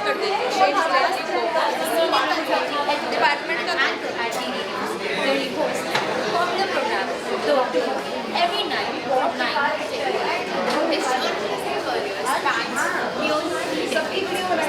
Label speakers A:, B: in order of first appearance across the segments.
A: कर देती हूँ डिपार्टमेंट का popular programme every night from 9 to 10. This spans beyond 3 decades.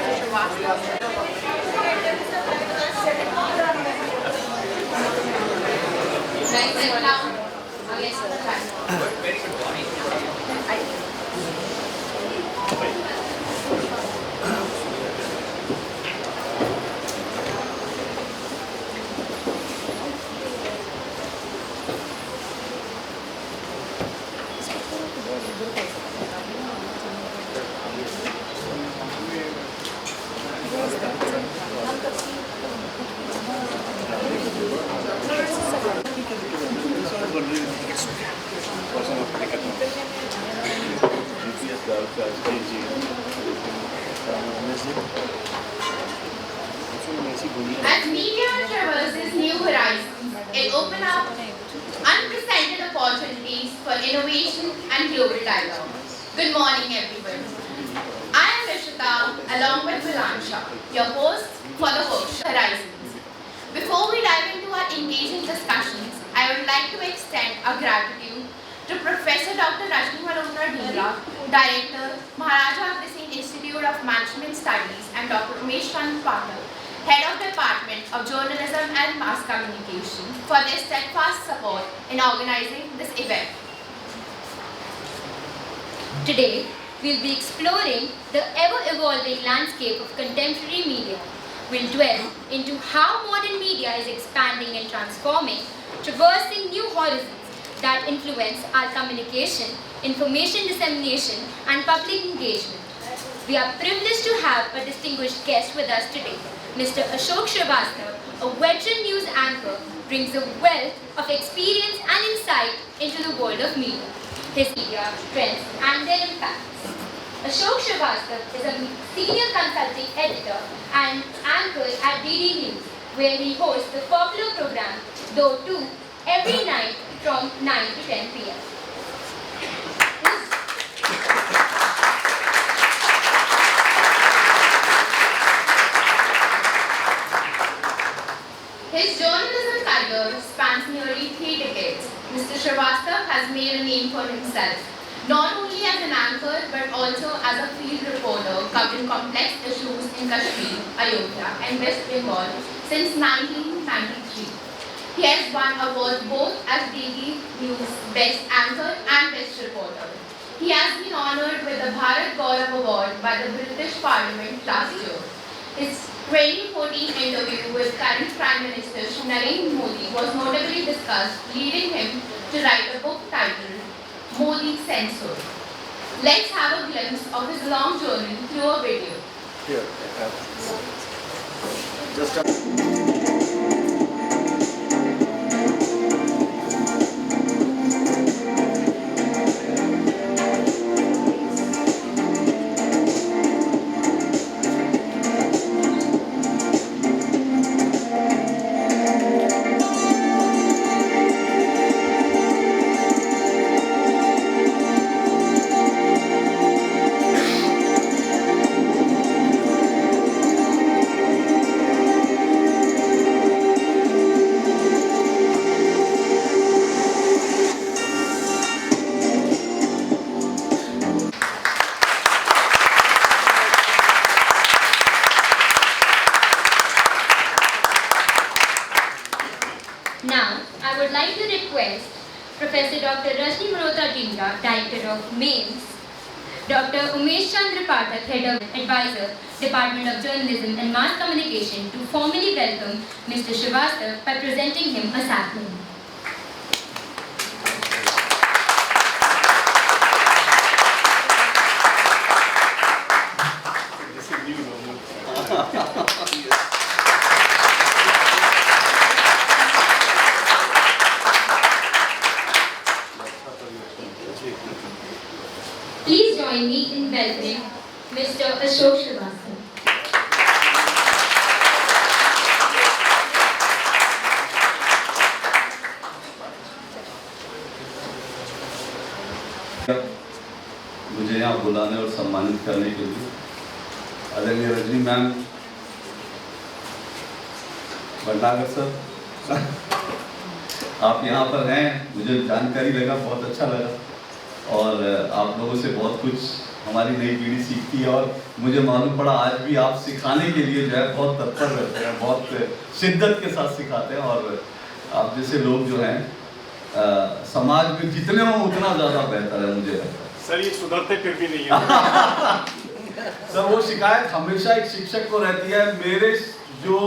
B: As media traverses new horizons, it opens up unprecedented opportunities for innovation and global dialogue. Good morning, everyone. I am Rishita, along with Vilansha, your host for the workshop Horizons. Before we dive into our engaging discussions, I would like to extend our gratitude to Professor Dr. Rajni Malhotra Dhingra, Director, Maharaja Agrawal Institute of Management Studies, and Dr. Umesh Chandra Pathak, Head of Department of Journalism and Mass Communication, for their steadfast support in organizing this event.
C: Today, we'll be exploring the ever-evolving landscape of contemporary media. We'll dwell into how modern media is expanding and transforming, traversing new horizons that influence our communication, information dissemination, and public engagement. We are privileged to have a distinguished guest with us today. Mr. Ashok Srivastava, a veteran news anchor, brings a wealth of experience and insight into the world of media, his media trends and their impacts. Ashok Srivastava is a senior consulting editor and anchor at DD News, where he hosts the popular program Door 2 every night from 9 to 10 p.m.
B: His journalism career spans nearly 3 decades. Mr. Srivastava has made a name for himself, not only as an anchor but also as a field reporter covering complex issues in Kashmir, Ayodhya and West Bengal since 1993. He has won awards both as DD News Best Anchor and Best Reporter. He has been honoured with the Bharat Gaurav Award by the British Parliament last year. His 2014 interview with current Prime Minister Shri Narendra Modi was notably discussed, leading him to write a book titled Modi Censored. Let's have a glimpse of his long journey through a video.
D: Here, just
C: Now, I would like to request Professor Dr. Rajni Malhotra Dhingra, Director of MAIMS, Dr. Umesh Chandra Pathak, Head of Advisor, Department of Journalism and Mass Communication, to formally welcome Mr. Srivastava by presenting him a sapling. Please join me in welcoming Mr. Ashok Srivastava.
E: मुझे यहाँ बुलाने और सम्मानित करने के लिए
D: आदरणीय Rajni ma'am, Bhatnagar sir, आप यहाँ पर हैं, मुझे जानकारी लगा, बहुत अच्छा लगा और आप लोगों से बहुत कुछ हमारी नई पीढ़ी सीखती है और मुझे मालूम पड़ा आज भी आप सिखाने के लिए जो है बहुत तत्पर रहते हैं, बहुत शिद्दत के साथ सिखाते हैं और आप जैसे लोग जो हैं समाज में जितने हो उतना ज़्यादा बेहतर है मुझे लगता है।
E: सर ये सुधरते फिर भी नहीं है।
D: सर वो शिकायत हमेशा एक शिक्षक को रहती है, मेरे जो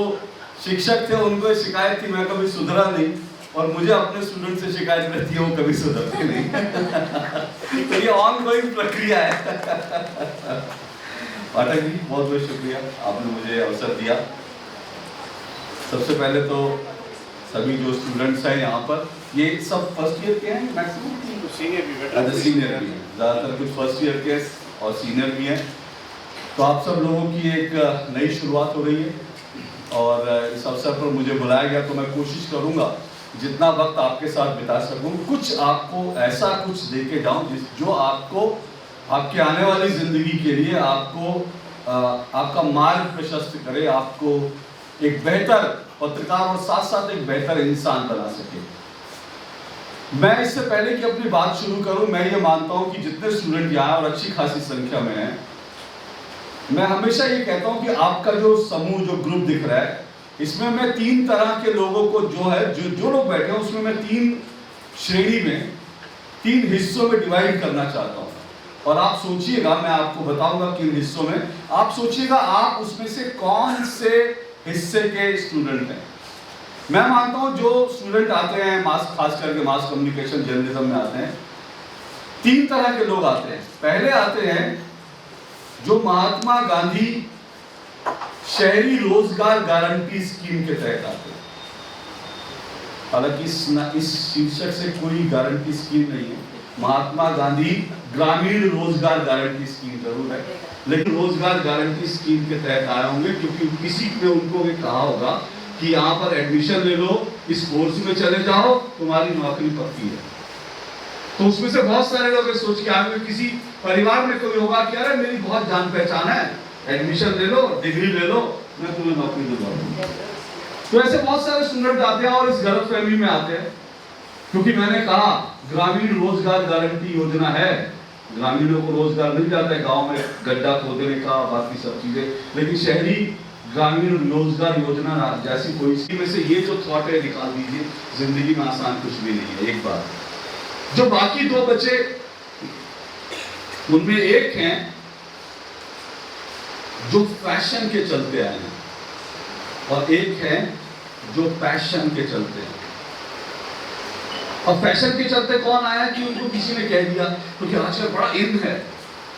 D: शिक्षक थे उनको शिकायत थी मैं कभी सुधरा नहीं और मुझे अपने स्टूडेंट से शिकायत रहती है वो कभी सुधरते नहीं। तो ये ऑनगोइंग प्रक्रिया है। पाठक जी बहुत बहुत शुक्रिया, आपने मुझे अवसर दिया। सबसे पहले तो सभी जो स्टूडेंट्स हैं यहाँ पर, ये सब फर्स्ट ईयर के हैं मैक्सिमम?
E: सीनियर भी बेटा,
D: सीनियर भी हैं, ज़्यादातर कुछ फर्स्ट ईयर के और सीनियर भी हैं। तो आप सब लोगों की एक नई शुरुआत हो रही है और इस अवसर पर मुझे बुलाया गया तो मैं कोशिश करूँगा जितना वक्त आपके साथ बिता सकूँ कुछ आपको ऐसा कुछ दे के जाऊँ जो आपको आपके आने वाली ज़िंदगी के लिए आपको आपका मार्ग प्रशस्त करे, आपको एक बेहतर पत्रकार और साथ साथ एक बेहतर इंसान बना सके। मैं इससे पहले कि अपनी बात शुरू करूं, मैं ये मानता हूं कि जितने स्टूडेंट यहाँ और अच्छी खासी संख्या में हैं, मैं हमेशा ये कहता हूं कि आपका जो समूह जो ग्रुप दिख रहा है इसमें मैं 3 तरह के लोगों को जो है जो लोग बैठे हैं उसमें मैं 3 श्रेणी में 3 हिस्सों में डिवाइड करना चाहता हूँ और आप सोचिएगा, मैं आपको बताऊंगा किन हिस्सों में, आप सोचिएगा आप उसमें से कौन से हिस्से के स्टूडेंट हैं। मैं मानता हूं जो स्टूडेंट आते हैं खास करके मास कम्युनिकेशन जर्नलिज्म में आते हैं, 3 तरह के लोग आते हैं। पहले आते हैं जो महात्मा गांधी शहरी रोजगार गारंटी स्कीम के तहत आते हैं। हालांकि इस शीर्षक से कोई गारंटी स्कीम नहीं है, महात्मा गांधी ग्रामीण रोजगार गारंटी स्कीम जरूर है, लेकिन रोजगार गारंटी स्कीम के तहत आए होंगे क्योंकि किसी ने उनको भी कहा होगा कि यहाँ पर एडमिशन ले लो, इस कोर्स में चले जाओ, तुम्हारी नौकरी पक्की है। तो उसमें से बहुत सारे लोग सोच के आए होंगे, किसी परिवार में कोई होगा कि अरे मेरी बहुत जान पहचान है, एडमिशन ले लो, डिग्री ले लो, मैं तुम्हें नौकरी दूंगा। तो ऐसे बहुत सारे स्टूडेंट आते हैं और इस गलतफहमी में आते हैं क्योंकि मैंने कहा ग्रामीण रोजगार गारंटी योजना है, ग्रामीणों को रोजगार मिल जाता है, गांव में गड्ढा खोदने का बाकी सब चीजें, लेकिन शहरी ग्रामीण रोजगार योजना जैसी कोई में से ये जो थॉट है निकाल दीजिए, जिंदगी में आसान कुछ भी नहीं है। एक बात जो बाकी 2 बचे उनमें एक हैं जो फैशन के चलते आए हैं और एक है जो पैशन के चलते हैं। और फैशन के चलते कौन आया कि उनको किसी ने कह दिया क्योंकि आजकल बड़ा इन है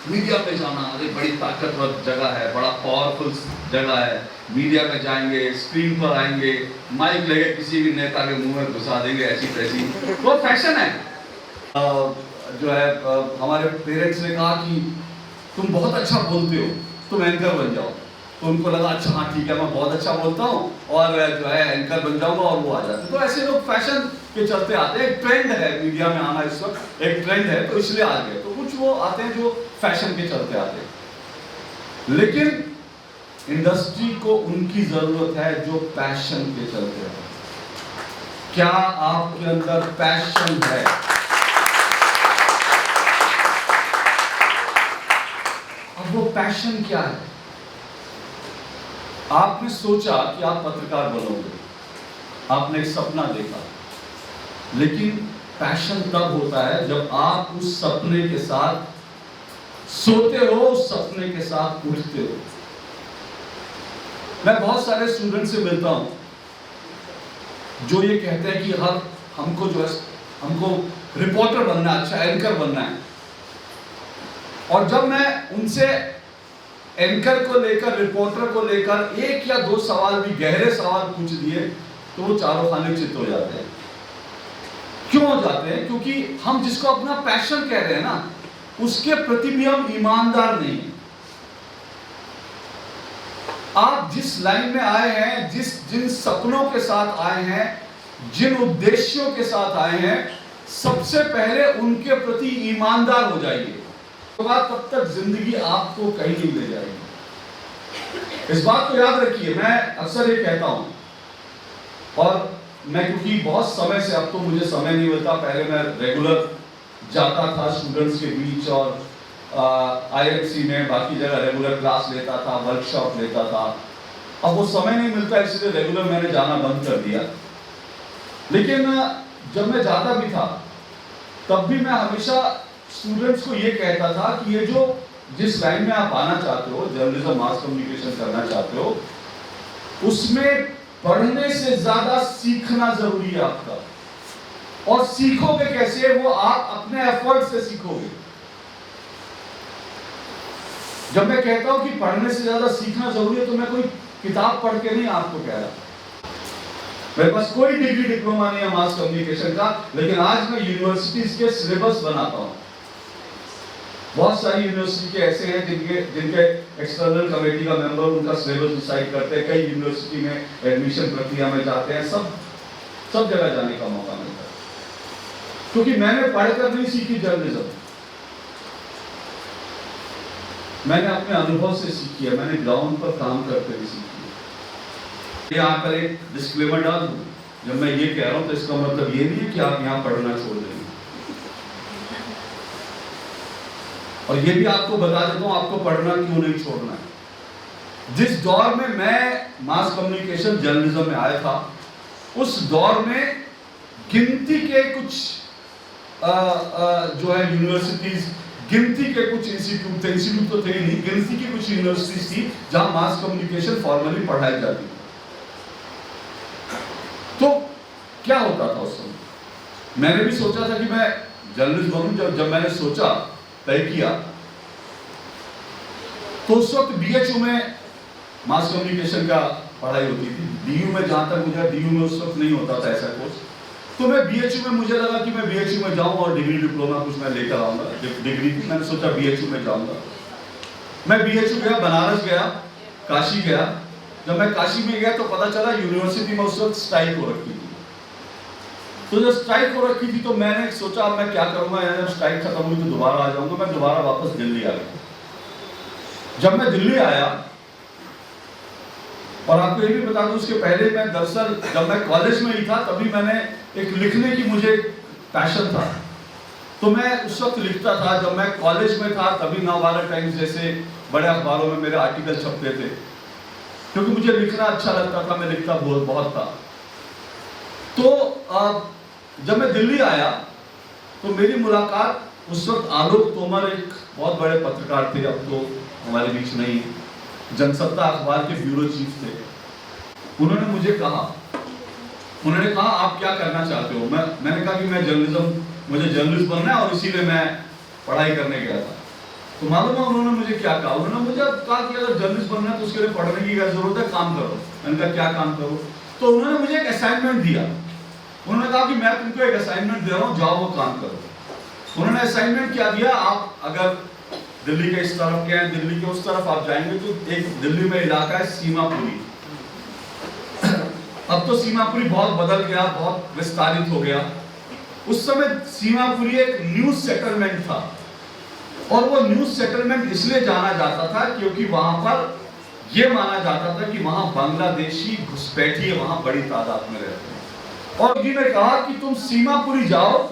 D: मीडिया में जाना, अरे बड़ी ताकतवर जगह है, बड़ा पावरफुल जगह है, मीडिया में जाएंगे, स्क्रीन पर आएंगे, माइक लेके किसी भी नेता के मुंह में घुसा देंगे ऐसी तैसी, वो फैशन है। जो है हमारे पेरेंट्स ने कहा कि तुम बहुत अच्छा बोलते हो, तुम एंकर बन जाओ, तो उनको लगा अच्छा हाँ ठीक है मैं बहुत अच्छा बोलता हूँ और जो है एंकर बन जाऊंगा और वो आ जाते। तो ऐसे लोग फैशन के चलते आते हैं, एक ट्रेंड है मीडिया में आना, इस वक्त एक ट्रेंड है तो इसलिए आ गए। तो कुछ वो आते हैं जो फैशन के चलते आते हैं, लेकिन इंडस्ट्री को उनकी जरूरत है जो पैशन के चलते हैं। क्या आपके अंदर पैशन है? अब वो पैशन क्या है? आपने सोचा कि आप पत्रकार बनोगे, आपने एक सपना देखा, लेकिन पैशन तब होता है जब आप उस सपने के साथ सोते हो, उस सपने के साथ उठते हो। मैं बहुत सारे स्टूडेंट से मिलता हूं जो ये कहते हैं कि हमको जो है हमको रिपोर्टर बनना है, अच्छा एंकर बनना है। और जब मैं उनसे एंकर को लेकर, रिपोर्टर को लेकर 1 या 2 सवाल भी गहरे सवाल पूछ दिए तो वो चारों खाने चित हो जाते हैं। क्यों हो जाते हैं? क्योंकि हम जिसको अपना पैशन कह रहे हैं ना, उसके प्रति भी हम ईमानदार नहीं हैं। आप जिस लाइन में आए हैं, जिन सपनों के साथ आए हैं, जिन उद्देश्यों के साथ आए हैं, सबसे पहले उनके प्रति ईमानदार हो जाइए, तो तब तक जिंदगी आपको कहीं नहीं ले जाएगी। इस बात को याद रखिए, मैं अक्सर ये कहता हूं, और मैं क्योंकि बहुत समय से, अब तो मुझे समय नहीं मिलता, पहले मैं रेगुलर जाता था स्टूडेंट्स के बीच और IMC में बाकी जगह रेगुलर क्लास लेता था, वर्कशॉप लेता था। अब वो समय नहीं मिलता, इसलिए रेगुलर मैंने जाना बंद कर दिया। लेकिन जब मैं जाता भी था तब भी मैं हमेशा स्टूडेंट्स को ये कहता था कि ये जो जिस लाइन में आप आना चाहते हो, जर्नलिज्म मास कम्युनिकेशन करना चाहते हो, उसमें पढ़ने से ज्यादा सीखना जरूरी है आपका। और सीखोगे कैसे? वो आप अपने एफर्ट से सीखोगे। जब मैं कहता हूं कि पढ़ने से ज्यादा सीखना जरूरी है, तो मैं कोई किताब पढ़ के नहीं आपको कह रहा। मेरे पास कोई डिग्री डिप्लोमा नहीं है मास कम्युनिकेशन का, लेकिन आज मैं यूनिवर्सिटीज के सिलेबस बनाता हूं। बहुत सारी यूनिवर्सिटी के ऐसे हैं जिनके एक्सटर्नल कमेटी का मेंबर उनका सिलेबस डिसाइड करते हैं। कई यूनिवर्सिटी में एडमिशन प्रक्रिया में जाते हैं, सब जगह जाने का मौका मिलता है। क्योंकि मैंने पढ़कर नहीं सीखी जर्नलिज्म, मैंने अपने अनुभव से सीखी है, मैंने ग्राउंड पर काम करके भी सीखी है। यहाँ पर एक डिस्क्लेमर डाल दूं, जब मैं ये कह रहा हूं तो इसका मतलब ये नहीं है कि आप यहाँ पढ़ना छोड़ देंगे। और ये भी आपको बता देता हूं आपको पढ़ना क्यों नहीं छोड़ना है। जिस दौर में मैं मास कम्युनिकेशन जर्नलिज्म में आया था, उस दौर में गिनती के कुछ जो है यूनिवर्सिटीज, गिनती के कुछ इंस्टीट्यूट थे, इंस्टीट्यूट तो थे नहीं, गिनती की कुछ यूनिवर्सिटीज थी जहां मास कम्युनिकेशन फॉर्मली पढ़ाई जाती थी। तो क्या होता था उस समय? मैंने भी सोचा था कि मैं जर्नलिस्ट बनूं। जब मैंने सोचा, तय किया, तो उस वक्त BHU में मास कम्युनिकेशन का पढ़ाई होती थी। DU में, जहां तक मुझे, DU में उस वक्त नहीं होता था ऐसा कोर्स। तो मैं BHU में, मुझे लगा कि मैं BHU में जाऊं और डिग्री डिप्लोमा कुछ मैं लेकर आऊंगा। डिग्री थी, मैंने सोचा BHU में जाऊंगा। मैं BHU गया, बनारस गया, काशी गया। जब मैं काशी में गया तो पता चला यूनिवर्सिटी में उस वक्त स्ट्राइक हो रखी थी। तो जब स्ट्राइक हो रखी थी तो मैंने सोचा अब मैं क्या करूंगा, जब स्ट्राइक खत्म हुई तो दोबारा आ जाऊंगा। मैं दोबारा वापस दिल्ली आ गया। जब मैं दिल्ली आया, और आपको ये भी बता दूं, उसके पहले मैं दरअसल जब मैं कॉलेज में ही था तभी मैंने एक लिखने की मुझे पैशन था, तो मैं उस वक्त लिखता था। जब मैं कॉलेज में था तभी नवभारत टाइम्स जैसे बड़े अखबारों में मेरे आर्टिकल छपते थे, क्योंकि मुझे लिखना अच्छा लगता था, मैं लिखता बहुत था। तो जब मैं दिल्ली आया तो मेरी मुलाकात उस वक्त आलोक तोमर, एक बहुत बड़े पत्रकार थे, अब तो हमारे बीच नहीं, जनसत्ता अखबार के ब्यूरो चीफ थे। उन्होंने मुझे कहा आप क्या करना चाहते हो? मैंने कहा कि मुझे जर्नलिस्ट बनना है और इसीलिए मैं पढ़ाई करने गया था। तो मालूम है उन्होंने मुझे क्या कहा? उन्होंने मुझे कहा कि अगर जर्नलिस्ट बनना है तो उसके लिए पढ़ने की क्या जरूरत है, काम करो। मैंने कहा क्या काम करो? तो उन्होंने मुझे एक असाइनमेंट दिया। उन्होंने कहा कि मैं तुमको एक असाइनमेंट दे रहा हूं, जाओ वो काम करो। उन्होंने असाइनमेंट क्या दिया, आप अगर दिल्ली के इस तरफ के हैं, दिल्ली के उस तरफ आप जाएंगे तो एक दिल्ली में इलाका है सीमापुरी। अब तो सीमापुरी बहुत बदल गया, बहुत विस्तारित हो गया। उस समय सीमापुरी एक न्यूज सेटलमेंट था, और वो न्यूज सेटलमेंट इसलिए जाना जाता था क्योंकि वहां पर यह माना जाता था कि वहां बांग्लादेशी घुसपैठिए वहां बड़ी तादाद में रहते हैं। और जी ने कहा कि तुम सीमापुरी जाओ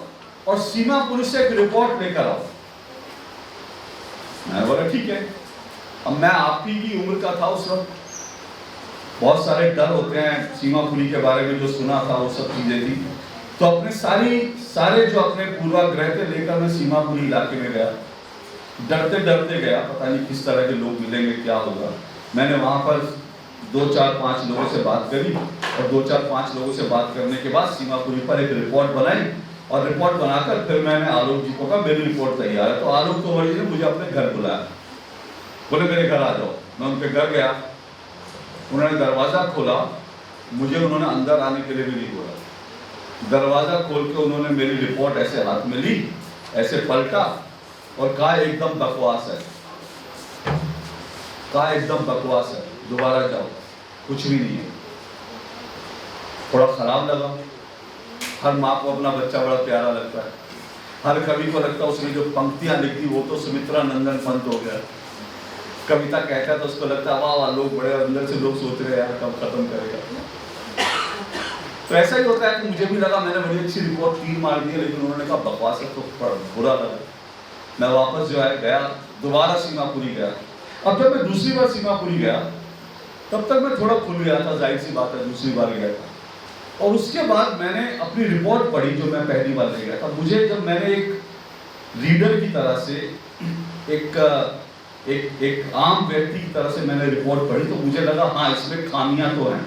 D: और सीमापुरी से एक रिपोर्ट लेकर आओ। मैं बोला ठीक है। अब मैं आप ही की उम्र का था उस वक्त, बहुत सारे डर होते हैं सीमापुरी के बारे में, जो सुना था वो सब चीजें थी। तो अपने सारे जो अपने पूर्वाग्रह थे लेकर मैं सीमापुरी इलाके में गया। डरते गया, पता नहीं किस तरह के लोग मिलेंगे, क्या होगा। मैंने वहां पर 2-4-5 लोगों से बात करी, और 2-4-5 लोगों से बात करने के बाद सीमापुरी पर एक रिपोर्ट बनाई, और रिपोर्ट बनाकर फिर मैंने आलोक जी को कहा मेरी रिपोर्ट तैयार है। तो आलोक तोमर जी ने मुझे अपने घर बुलाया, बोले मेरे घर आ जाओ। मैं उनके घर गया, उन्होंने दरवाजा खोला, मुझे उन्होंने अंदर आने के लिए भी नहीं बोला। दरवाजा खोल के उन्होंने मेरी रिपोर्ट ऐसे हाथ में ली, ऐसे पलटा और कहा एकदम बकवास है, दोबारा जाओ, कुछ भी नहीं है। थोड़ा खराब लगा। हर माँ को अपना बच्चा बड़ा प्यारा लगता है, हर कवि को लगता है उसने जो पंक्तियां लिखी वो तो सुमित्रा नंदन पंत हो गया। कविता कहता है तो उसको लगता है वाह वाह, लोग बड़े अंदर से लोग सोच रहे हैं यार कब खत्म करेगा। तो ऐसा ही होता है कि मुझे भी लगा, मैंने बड़ी अच्छी रिपोर्ट 3 मार दी, लेकिन उन्होंने कहा बकवास है, तो बुरा लगा। मैं वापस जो है गया, दोबारा सीमापुरी गया। अब जब मैं दूसरी बार सीमापुरी गया तब तक मैं थोड़ा खुल गया था, जाहिर सी बात है, दूसरी बार गया था। और उसके बाद मैंने अपनी रिपोर्ट पढ़ी जो मैं पहली बार ले गया था। मुझे जब मैंने एक रीडर की तरह से, एक आम व्यक्ति की तरह से मैंने रिपोर्ट पढ़ी, तो मुझे लगा हाँ इसमें खामियां तो हैं।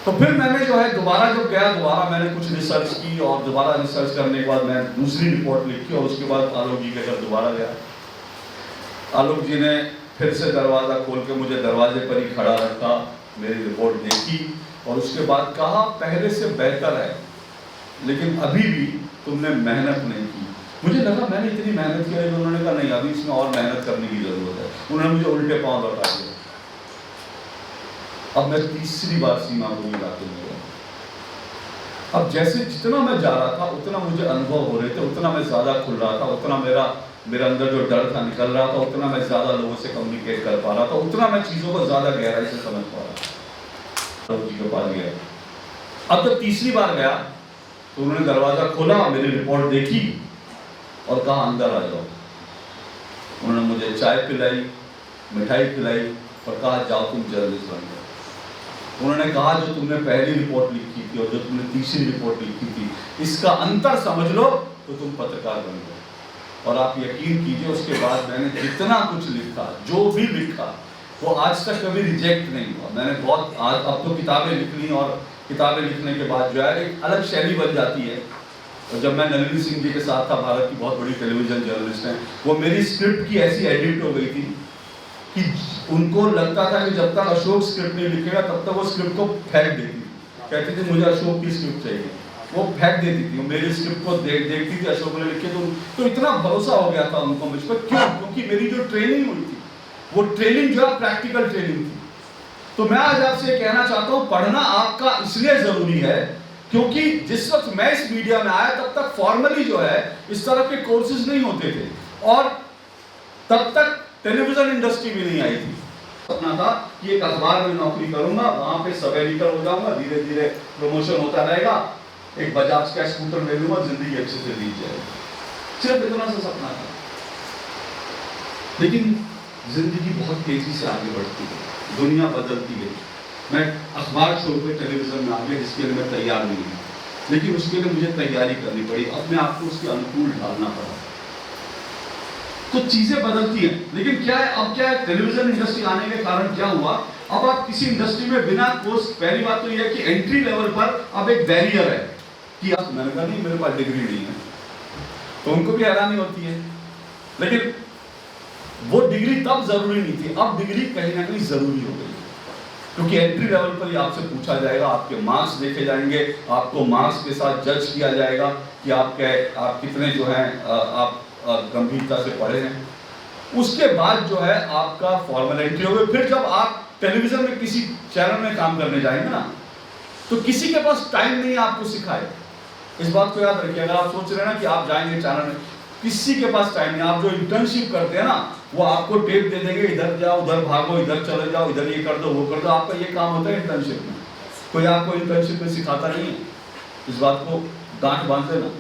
D: तो फिर मैंने जो है दोबारा जब गया, दोबारा मैंने कुछ रिसर्च की, और दोबारा रिसर्च करने के बाद मैं दूसरी रिपोर्ट लिखी, और उसके बाद आलोक जी के घर दोबारा गया। आलोक जी ने फिर से दरवाज़ा खोल के मुझे दरवाजे पर ही खड़ा रखा, मेरी रिपोर्ट देखी, और उसके बाद कहा पहले से बेहतर है, लेकिन अभी भी तुमने मेहनत नहीं की। मुझे लगा मैंने इतनी मेहनत की है, उन्होंने कहा नहीं अभी इसमें और मेहनत करने की ज़रूरत है। उन्होंने मुझे उल्टे पाँव लौटा दिया। अब मैं तीसरी बार सीमापुरी इलाके में गया। अब जैसे जितना मैं जा रहा था उतना मुझे अनुभव हो रहे थे, उतना मैं ज़्यादा खुल रहा था, उतना मेरा अंदर जो डर था निकल रहा था, उतना मैं ज़्यादा लोगों से कम्युनिकेट कर पा रहा था, उतना मैं चीज़ों को ज़्यादा गहराई से समझ पा रहा था। जी के पास गया। अब जब तीसरी बार गया तो उन्होंने दरवाज़ा खोला, मेरी रिपोर्ट देखी और कहा अंदर आ जाओ। उन्होंने मुझे चाय पिलाई, मिठाई पिलाई और कहा जाओ तुम जर्नलिस्ट बन जाओ। उन्होंने कहा जो तुमने पहली रिपोर्ट लिखी थी और जो तुमने तीसरी रिपोर्ट लिखी थी, इसका अंतर समझ लो तो तुम पत्रकार बन गए। और आप यकीन कीजिए उसके बाद मैंने जितना कुछ लिखा, जो भी लिखा, वो आज तक कभी रिजेक्ट नहीं हुआ। मैंने बहुत अब तो किताबें लिख ली, और किताबें लिखने के बाद जो है एक अलग शैली बन जाती है। और जब मैं नलिनी सिंह जी के साथ था, भारत की बहुत बड़ी टेलीविजन जर्नलिस्ट हैं, वो मेरी स्क्रिप्ट की ऐसी एडिट हो गई थी कि उनको लगता था कि जब तक अशोक स्क्रिप्ट नहीं लिखेगा तब तक वो स्क्रिप्ट को फेंक देती थी। कहती थी मुझे अशोक की स्क्रिप्ट चाहिए, वो फेंक देती थी। मेरी स्क्रिप्ट को देखती थी, अशोक ने लिखे तो इतना भरोसा हो गया था उनको मुझ पर। क्यों? क्योंकि मेरी जो ट्रेनिंग हुई थी वो ट्रेनिंग जो है प्रैक्टिकल ट्रेनिंग थी। तो मैं आज आपसे कहना चाहता हूँ, पढ़ना आपका इसलिए जरूरी है क्योंकि जिस वक्त मैं इस मीडिया में आया तब तक फॉर्मली जो है इस तरह के कोर्सेज नहीं होते थे, और तब तक टेलीविजन इंडस्ट्री भी नहीं आई थी। सपना था कि एक अखबार में नौकरी करूंगा, वहां पे सब एडिटर हो जाऊंगा, धीरे धीरे प्रमोशन होता रहेगा, एक बजाज का स्कूटर ले लूंगा, जिंदगी अच्छे से बीत जाएगी। सिर्फ इतना सा सपना था। लेकिन जिंदगी बहुत तेजी से आगे बढ़ती है, दुनिया बदलती गई। मैं अखबार छोड़ के टेलीविजन में आ गया, जिसके लिए मैं तैयार नहीं हूँ, लेकिन उसके लिए मुझे तैयारी करनी पड़ी, अपने आप को उसके अनुकूल ढालना पड़ा। तो चीजें बदलती हैं। लेकिन क्या है, अब क्या है, टेलीविजन इंडस्ट्री आने के कारण क्या हुआ, अब आप किसी इंडस्ट्री में बिना कोर्स, पहली बात तो यह है कि एंट्री लेवल पर अब एक बैरियर है कि आप, मैंने कहा नहीं मेरे पास डिग्री नहीं है, तो उनको भी हैरानी होती है। लेकिन वो डिग्री तब जरूरी नहीं थी, अब डिग्री कहीं ना कहीं जरूरी हो गई, क्योंकि एंट्री लेवल पर ही आपसे पूछा जाएगा, आपके मार्क्स देखे जाएंगे, आपको मार्क्स के साथ जज किया जाएगा कि आप कितने जो हैं आप गंभीरता से पढ़े हैं। उसके बाद जो है आपका फॉर्मल एंट्री होगी। फिर जब आप टेलीविजन में किसी चैनल में काम करने जाएंगे ना, तो किसी के पास टाइम नहीं है आपको सिखाए। इस बात को याद रखिए। अगर आप सोच रहे हैं ना कि आप जाएंगे चैनल में, किसी के पास टाइम नहीं। आप जो इंटर्नशिप करते हैं ना, वो आपको टेप दे देंगे, इधर जाओ, उधर भागो, इधर चले जाओ, इधर ये कर दो, वो कर दो। आपका ये काम होता है इंटर्नशिप में। कोई आपको इंटर्नशिप में सिखाता नहीं है। इस बात को गांठ बांध देना।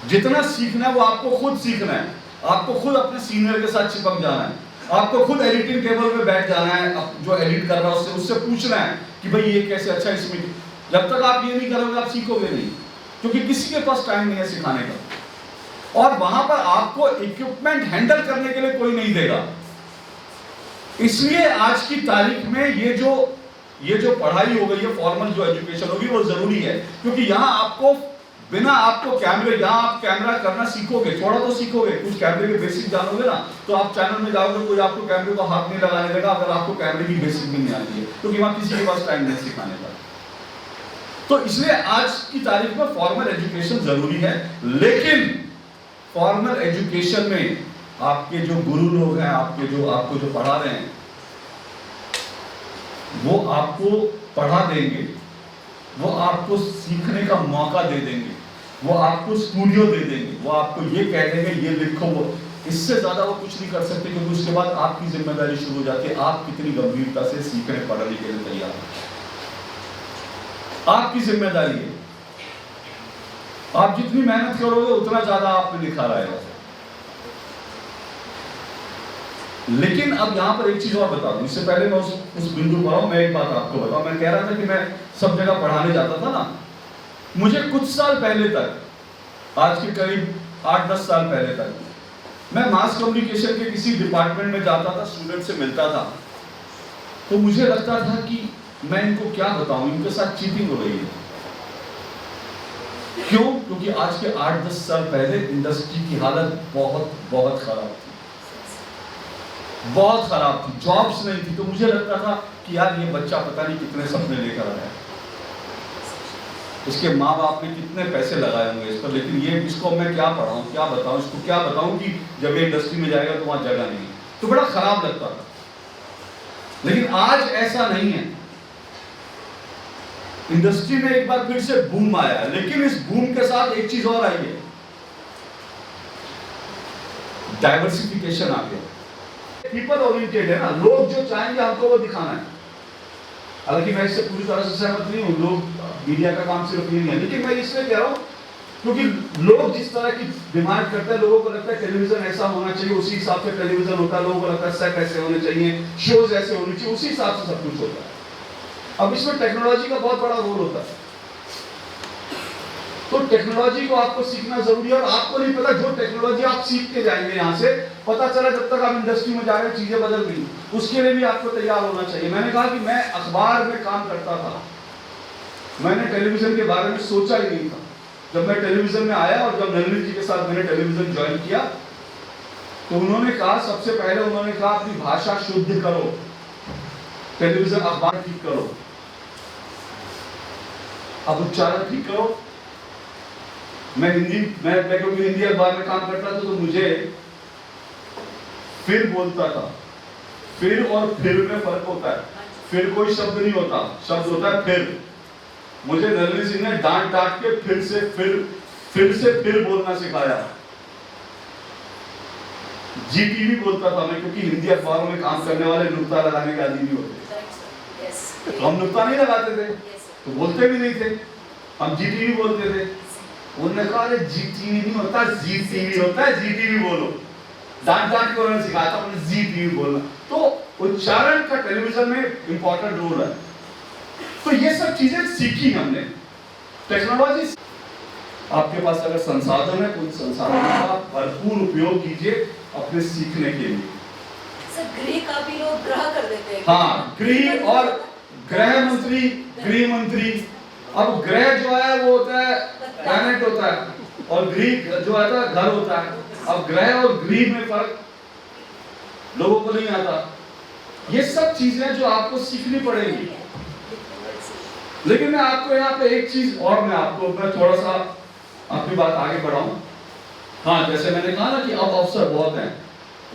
D: जितना सीखना है वो आपको खुद सीखना है। आपको खुद अपने सीनियर के साथ चिपक जाना है। आपको खुद एडिटिंग टेबल पे बैठ जाना है, जो एडिट कर रहा है उससे पूछना है कि भाई ये कैसे, अच्छा इसमें। जब तक आप ये नहीं करोगे आप सीखोगे नहीं, क्योंकि किसी के पास टाइम नहीं है सिखाने का। और वहां पर आपको इक्विपमेंट हैंडल करने के लिए कोई नहीं देगा। इसलिए आज की तारीख में ये जो पढ़ाई हो गई है, फॉर्मल जो एजुकेशन होगी, वो जरूरी है। क्योंकि यहाँ आपको बिना आपको कैमरे, यहाँ आप कैमरा करना सीखोगे, थोड़ा तो सीखोगे, कुछ कैमरे के बेसिक जानोगे ना, तो आप चैनल में जाओगे, कोई आपको कैमरे को हाथ नहीं लगाने देगा अगर आपको कैमरे की बेसिक भी नहीं आती है, क्योंकि वहां किसी के पास टाइम नहीं सिखाने का। तो इसलिए आज की तारीख में फॉर्मल एजुकेशन जरूरी है। लेकिन फॉर्मल एजुकेशन में आपके जो गुरु लोग हैं, आपको जो पढ़ा रहे हैं, वो आपको पढ़ा देंगे, वो आपको सीखने का मौका दे देंगे, वो आपको स्टूडियो दे देंगे, वो आपको ये कह देंगे ये लिखो, वो इससे ज्यादा वो कुछ नहीं कर सकते, क्योंकि उसके बाद आपकी जिम्मेदारी शुरू हो जाती है। आप कितनी गंभीरता से सीखने पढ़ने के लिए तैयार हैं, आपकी जिम्मेदारी है। आप जितनी मेहनत करोगे उतना ज्यादा आप में निखार आएगा। लेकिन अब यहां पर एक चीज और बता दूं, इससे पहले मैं उस बिंदु पर आऊं, मैं एक बात आपको बताऊं। मैं कह रहा था कि मैं सब जगह पढ़ाने जाता था ना, मुझे कुछ साल पहले तक, आज के करीब 8-10 साल पहले तक, मैं मास कम्युनिकेशन के किसी डिपार्टमेंट में जाता था, स्टूडेंट से मिलता था, तो मुझे लगता था कि मैं इनको क्या बताऊं, इनके साथ चीटिंग हो रही है। क्यों? क्योंकि आज के 8-10 साल पहले इंडस्ट्री की हालत बहुत बहुत खराब थी, बहुत खराब थी, जॉब्स नहीं थी। तो मुझे लगता था कि यार ये बच्चा पता नहीं कितने सपने लेकर आया है, इसके माँ बाप ने कितने पैसे लगाए होंगे इस पर, लेकिन ये इसको मैं क्या पढ़ाऊं, क्या बताऊं, इसको क्या बताऊं कि जब ये इंडस्ट्री में जाएगा तो वहां जगह नहीं है। तो बड़ा खराब लगता था। लेकिन आज ऐसा नहीं है, इंडस्ट्री में एक बार फिर से बूम आया है, लेकिन इस बूम के साथ एक चीज और आई है, डाइवर्सिफिकेशन आ गया। पीपल ओरिएंटेड है ना, लोग जो चाहेंगे हमको वो दिखाना है। हालांकि मैं इससे पूरी तरह से सहमत नहीं हूं, लोग मीडिया का काम सिर्फ ये नहीं है, लेकिन मैं इसलिए कह रहा हूं क्योंकि लोग जिस तरह की डिमांड करते हैं, लोगों को लगता है टेलीविजन ऐसा होना चाहिए, उसी हिसाब से टेलीविजन होता है। लोगों को लगता है सेट ऐसे होने चाहिए, शोज ऐसे होने चाहिए, उसी हिसाब से सब कुछ होता है। अब इसमें टेक्नोलॉजी का बहुत बड़ा रोल होता है, तो टेक्नोलॉजी को आपको सीखना जरूरी है। और आपको नहीं पता, जो टेक्नोलॉजी आप सीख के जाएंगे यहाँ से, पता चला जब तक आप इंडस्ट्री में जा रहे हैं चीजें बदल गई, उसके लिए भी आपको तैयार होना चाहिए। मैंने कहा कि मैं अखबार में काम करता था, मैंने टेलीविजन के बारे में सोचा ही नहीं था। जब मैं टेलीविजन में आया और जब नलिनी जी के साथ मैंने टेलीविजन ज्वाइन किया, तो उन्होंने कहा, सबसे पहले उन्होंने कहा अपनी भाषा शुद्ध करो, टेलीविजन अखबार ठीक करो, अब उच्चारण ठीक करो। मैं क्योंकि हिंदी अखबार में काम करता था, तो मुझे फिर बोलता था, फिर और फिर में फर्क होता है। फिर कोई शब्द नहीं होता, शब्द होता है फिर। मुझे नलिनी सिंह ने डांट के फिर से फिर बोलना सिखाया। जीटीवी बोलता था मैं, क्योंकि हिंदी अखबारों में काम करने वाले नुक्ता लगाने के आदी नहीं होते, तो हम नुक्ता नहीं लगाते थे, तो बोलते भी नहीं थे, हम जीटीवी बोलते थे। उन्होंने कहा अरे जीटीवी नहीं होता, जीटीवी होता है, जीटीवी बोलो। डांट के उन्होंने सिखाया था उन्हें जीटीवी बोलना। तो उच्चारण का टेलीविजन में इंपॉर्टेंट रोल है। तो ये सब चीजें सीखी हमने। टेक्नोलॉजी, आपके पास अगर संसाधन है, उन संसाधनों का भरपूर उपयोग कीजिए अपने सीखने के लिए।
A: सर, गृह का भी लोग ग्रह कर देते हैं।
D: हाँ, गृह और गृह मंत्री। अब ग्रह जो है वो होता है प्लैनेट होता है, और गृह जो है घर होता है। अब ग्रह और गृह में फर्क लोगों को नहीं आता। ये सब चीजें जो आपको सीखनी पड़ेगी। लेकिन मैं आपको यहाँ पे एक चीज और मैं थोड़ा सा अपनी बात आगे बढ़ाऊं। हाँ, जैसे मैंने कहा ना कि अब अवसर बहुत हैं,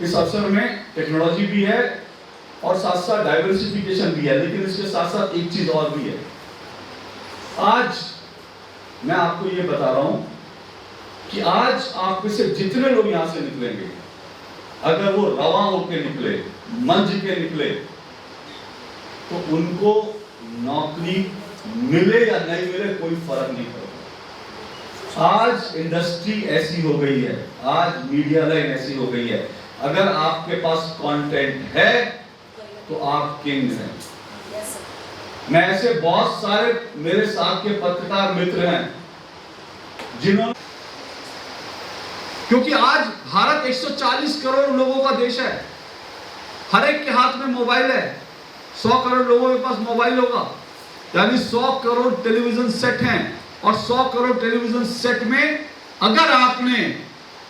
D: इस अवसर में टेक्नोलॉजी भी है और साथ साथ डाइवर्सिफिकेशन भी है, लेकिन इसके साथ साथ एक चीज और भी है। आज मैं आपको ये बता रहा हूं कि आज आप में से जितने लोग यहां से निकलेंगे, अगर वो रवा होके निकले, मंझ के निकले, तो उनको नौकरी मिले या नहीं मिले कोई फर्क नहीं पड़ता। आज इंडस्ट्री ऐसी हो गई है, आज मीडिया लाइन ऐसी हो गई है, अगर आपके पास कंटेंट है तो आप किंग हैं। मैं ऐसे बहुत सारे मेरे साथ के पत्रकार मित्र हैं जिन्होंने, क्योंकि आज भारत 140 करोड़ लोगों का देश है, हर एक के हाथ में मोबाइल है, 100 करोड़ लोगों के पास मोबाइल होगा, यानी 100 करोड़ टेलीविजन सेट हैं, और 100 करोड़ टेलीविजन सेट में अगर आपने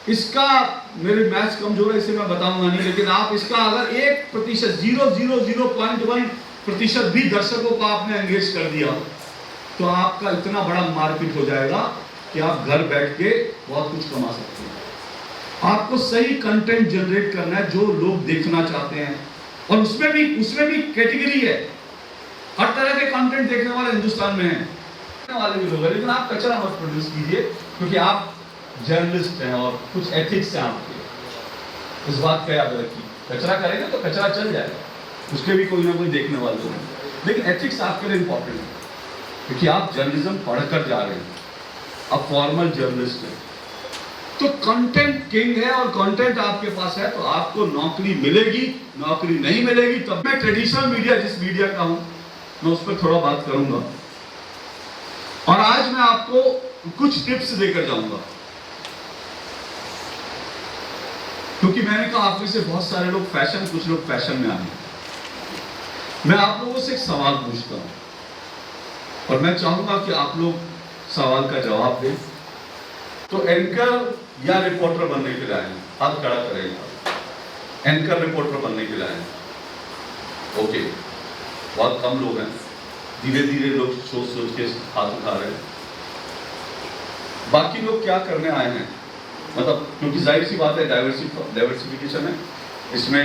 D: इसका, मेरी मैथ्स कमजोर है इसे मैं बताऊंगा नहीं, लेकिन आप इसका अगर 1% 0.1% भी दर्शकों को आपने एंगेज कर दिया, तो आपका इतना बड़ा मार्केट हो जाएगा कि आप घर बैठ के बहुत कुछ कमा सकते हैं। आपको सही कंटेंट जनरेट करना है जो लोग देखना चाहते हैं, और उसमें भी कैटेगरी है, हर तरह के कंटेंट देखने वाले हिंदुस्तान में हैं, वाले भी लोग हैं, लेकिन आप कचरा मत प्रोड्यूस कीजिए, क्योंकि आप जर्नलिस्ट हैं और कुछ एथिक्स हैं आपके। इस बात का याद रखिए, कचरा करेगा तो कचरा चल जाएगा, उसके भी कोई ना कोई देखने वाले होंगे, लेकिन एथिक्स आपके लिए इंपॉर्टेंट है क्योंकि आप जर्नलिज्म पढ़कर जा रहे हैं, आप फॉर्मल जर्नलिस्ट हैं, तो कंटेंट किंग है और कंटेंट आपके पास है तो आपको नौकरी मिलेगी, नौकरी नहीं मिलेगी तब। मैं ट्रेडिशनल मीडिया जिस मीडिया का हूं मैं उस पर थोड़ा बात करूंगा और आज मैं आपको कुछ टिप्स देकर जाऊंगा क्योंकि मैंने कहा आप में से बहुत सारे लोग फैशन, कुछ लोग फैशन में आए। मैं आप लोगों से एक सवाल पूछता हूं और मैं चाहूंगा कि आप लोग सवाल का जवाब दें। तो एंकर या रिपोर्टर बनने के लिए आए, हाथ खड़ा करेंगे। एंकर रिपोर्टर बनने के लिए आए, ओके, बहुत कम लोग हैं, धीरे धीरे लोग सोच सोच के हाथ उठा रहे हैं। बाकी लोग क्या करने आए हैं, मतलब क्योंकि जाहिर सी बात है डाइवर्सिफिकेशन है, इसमें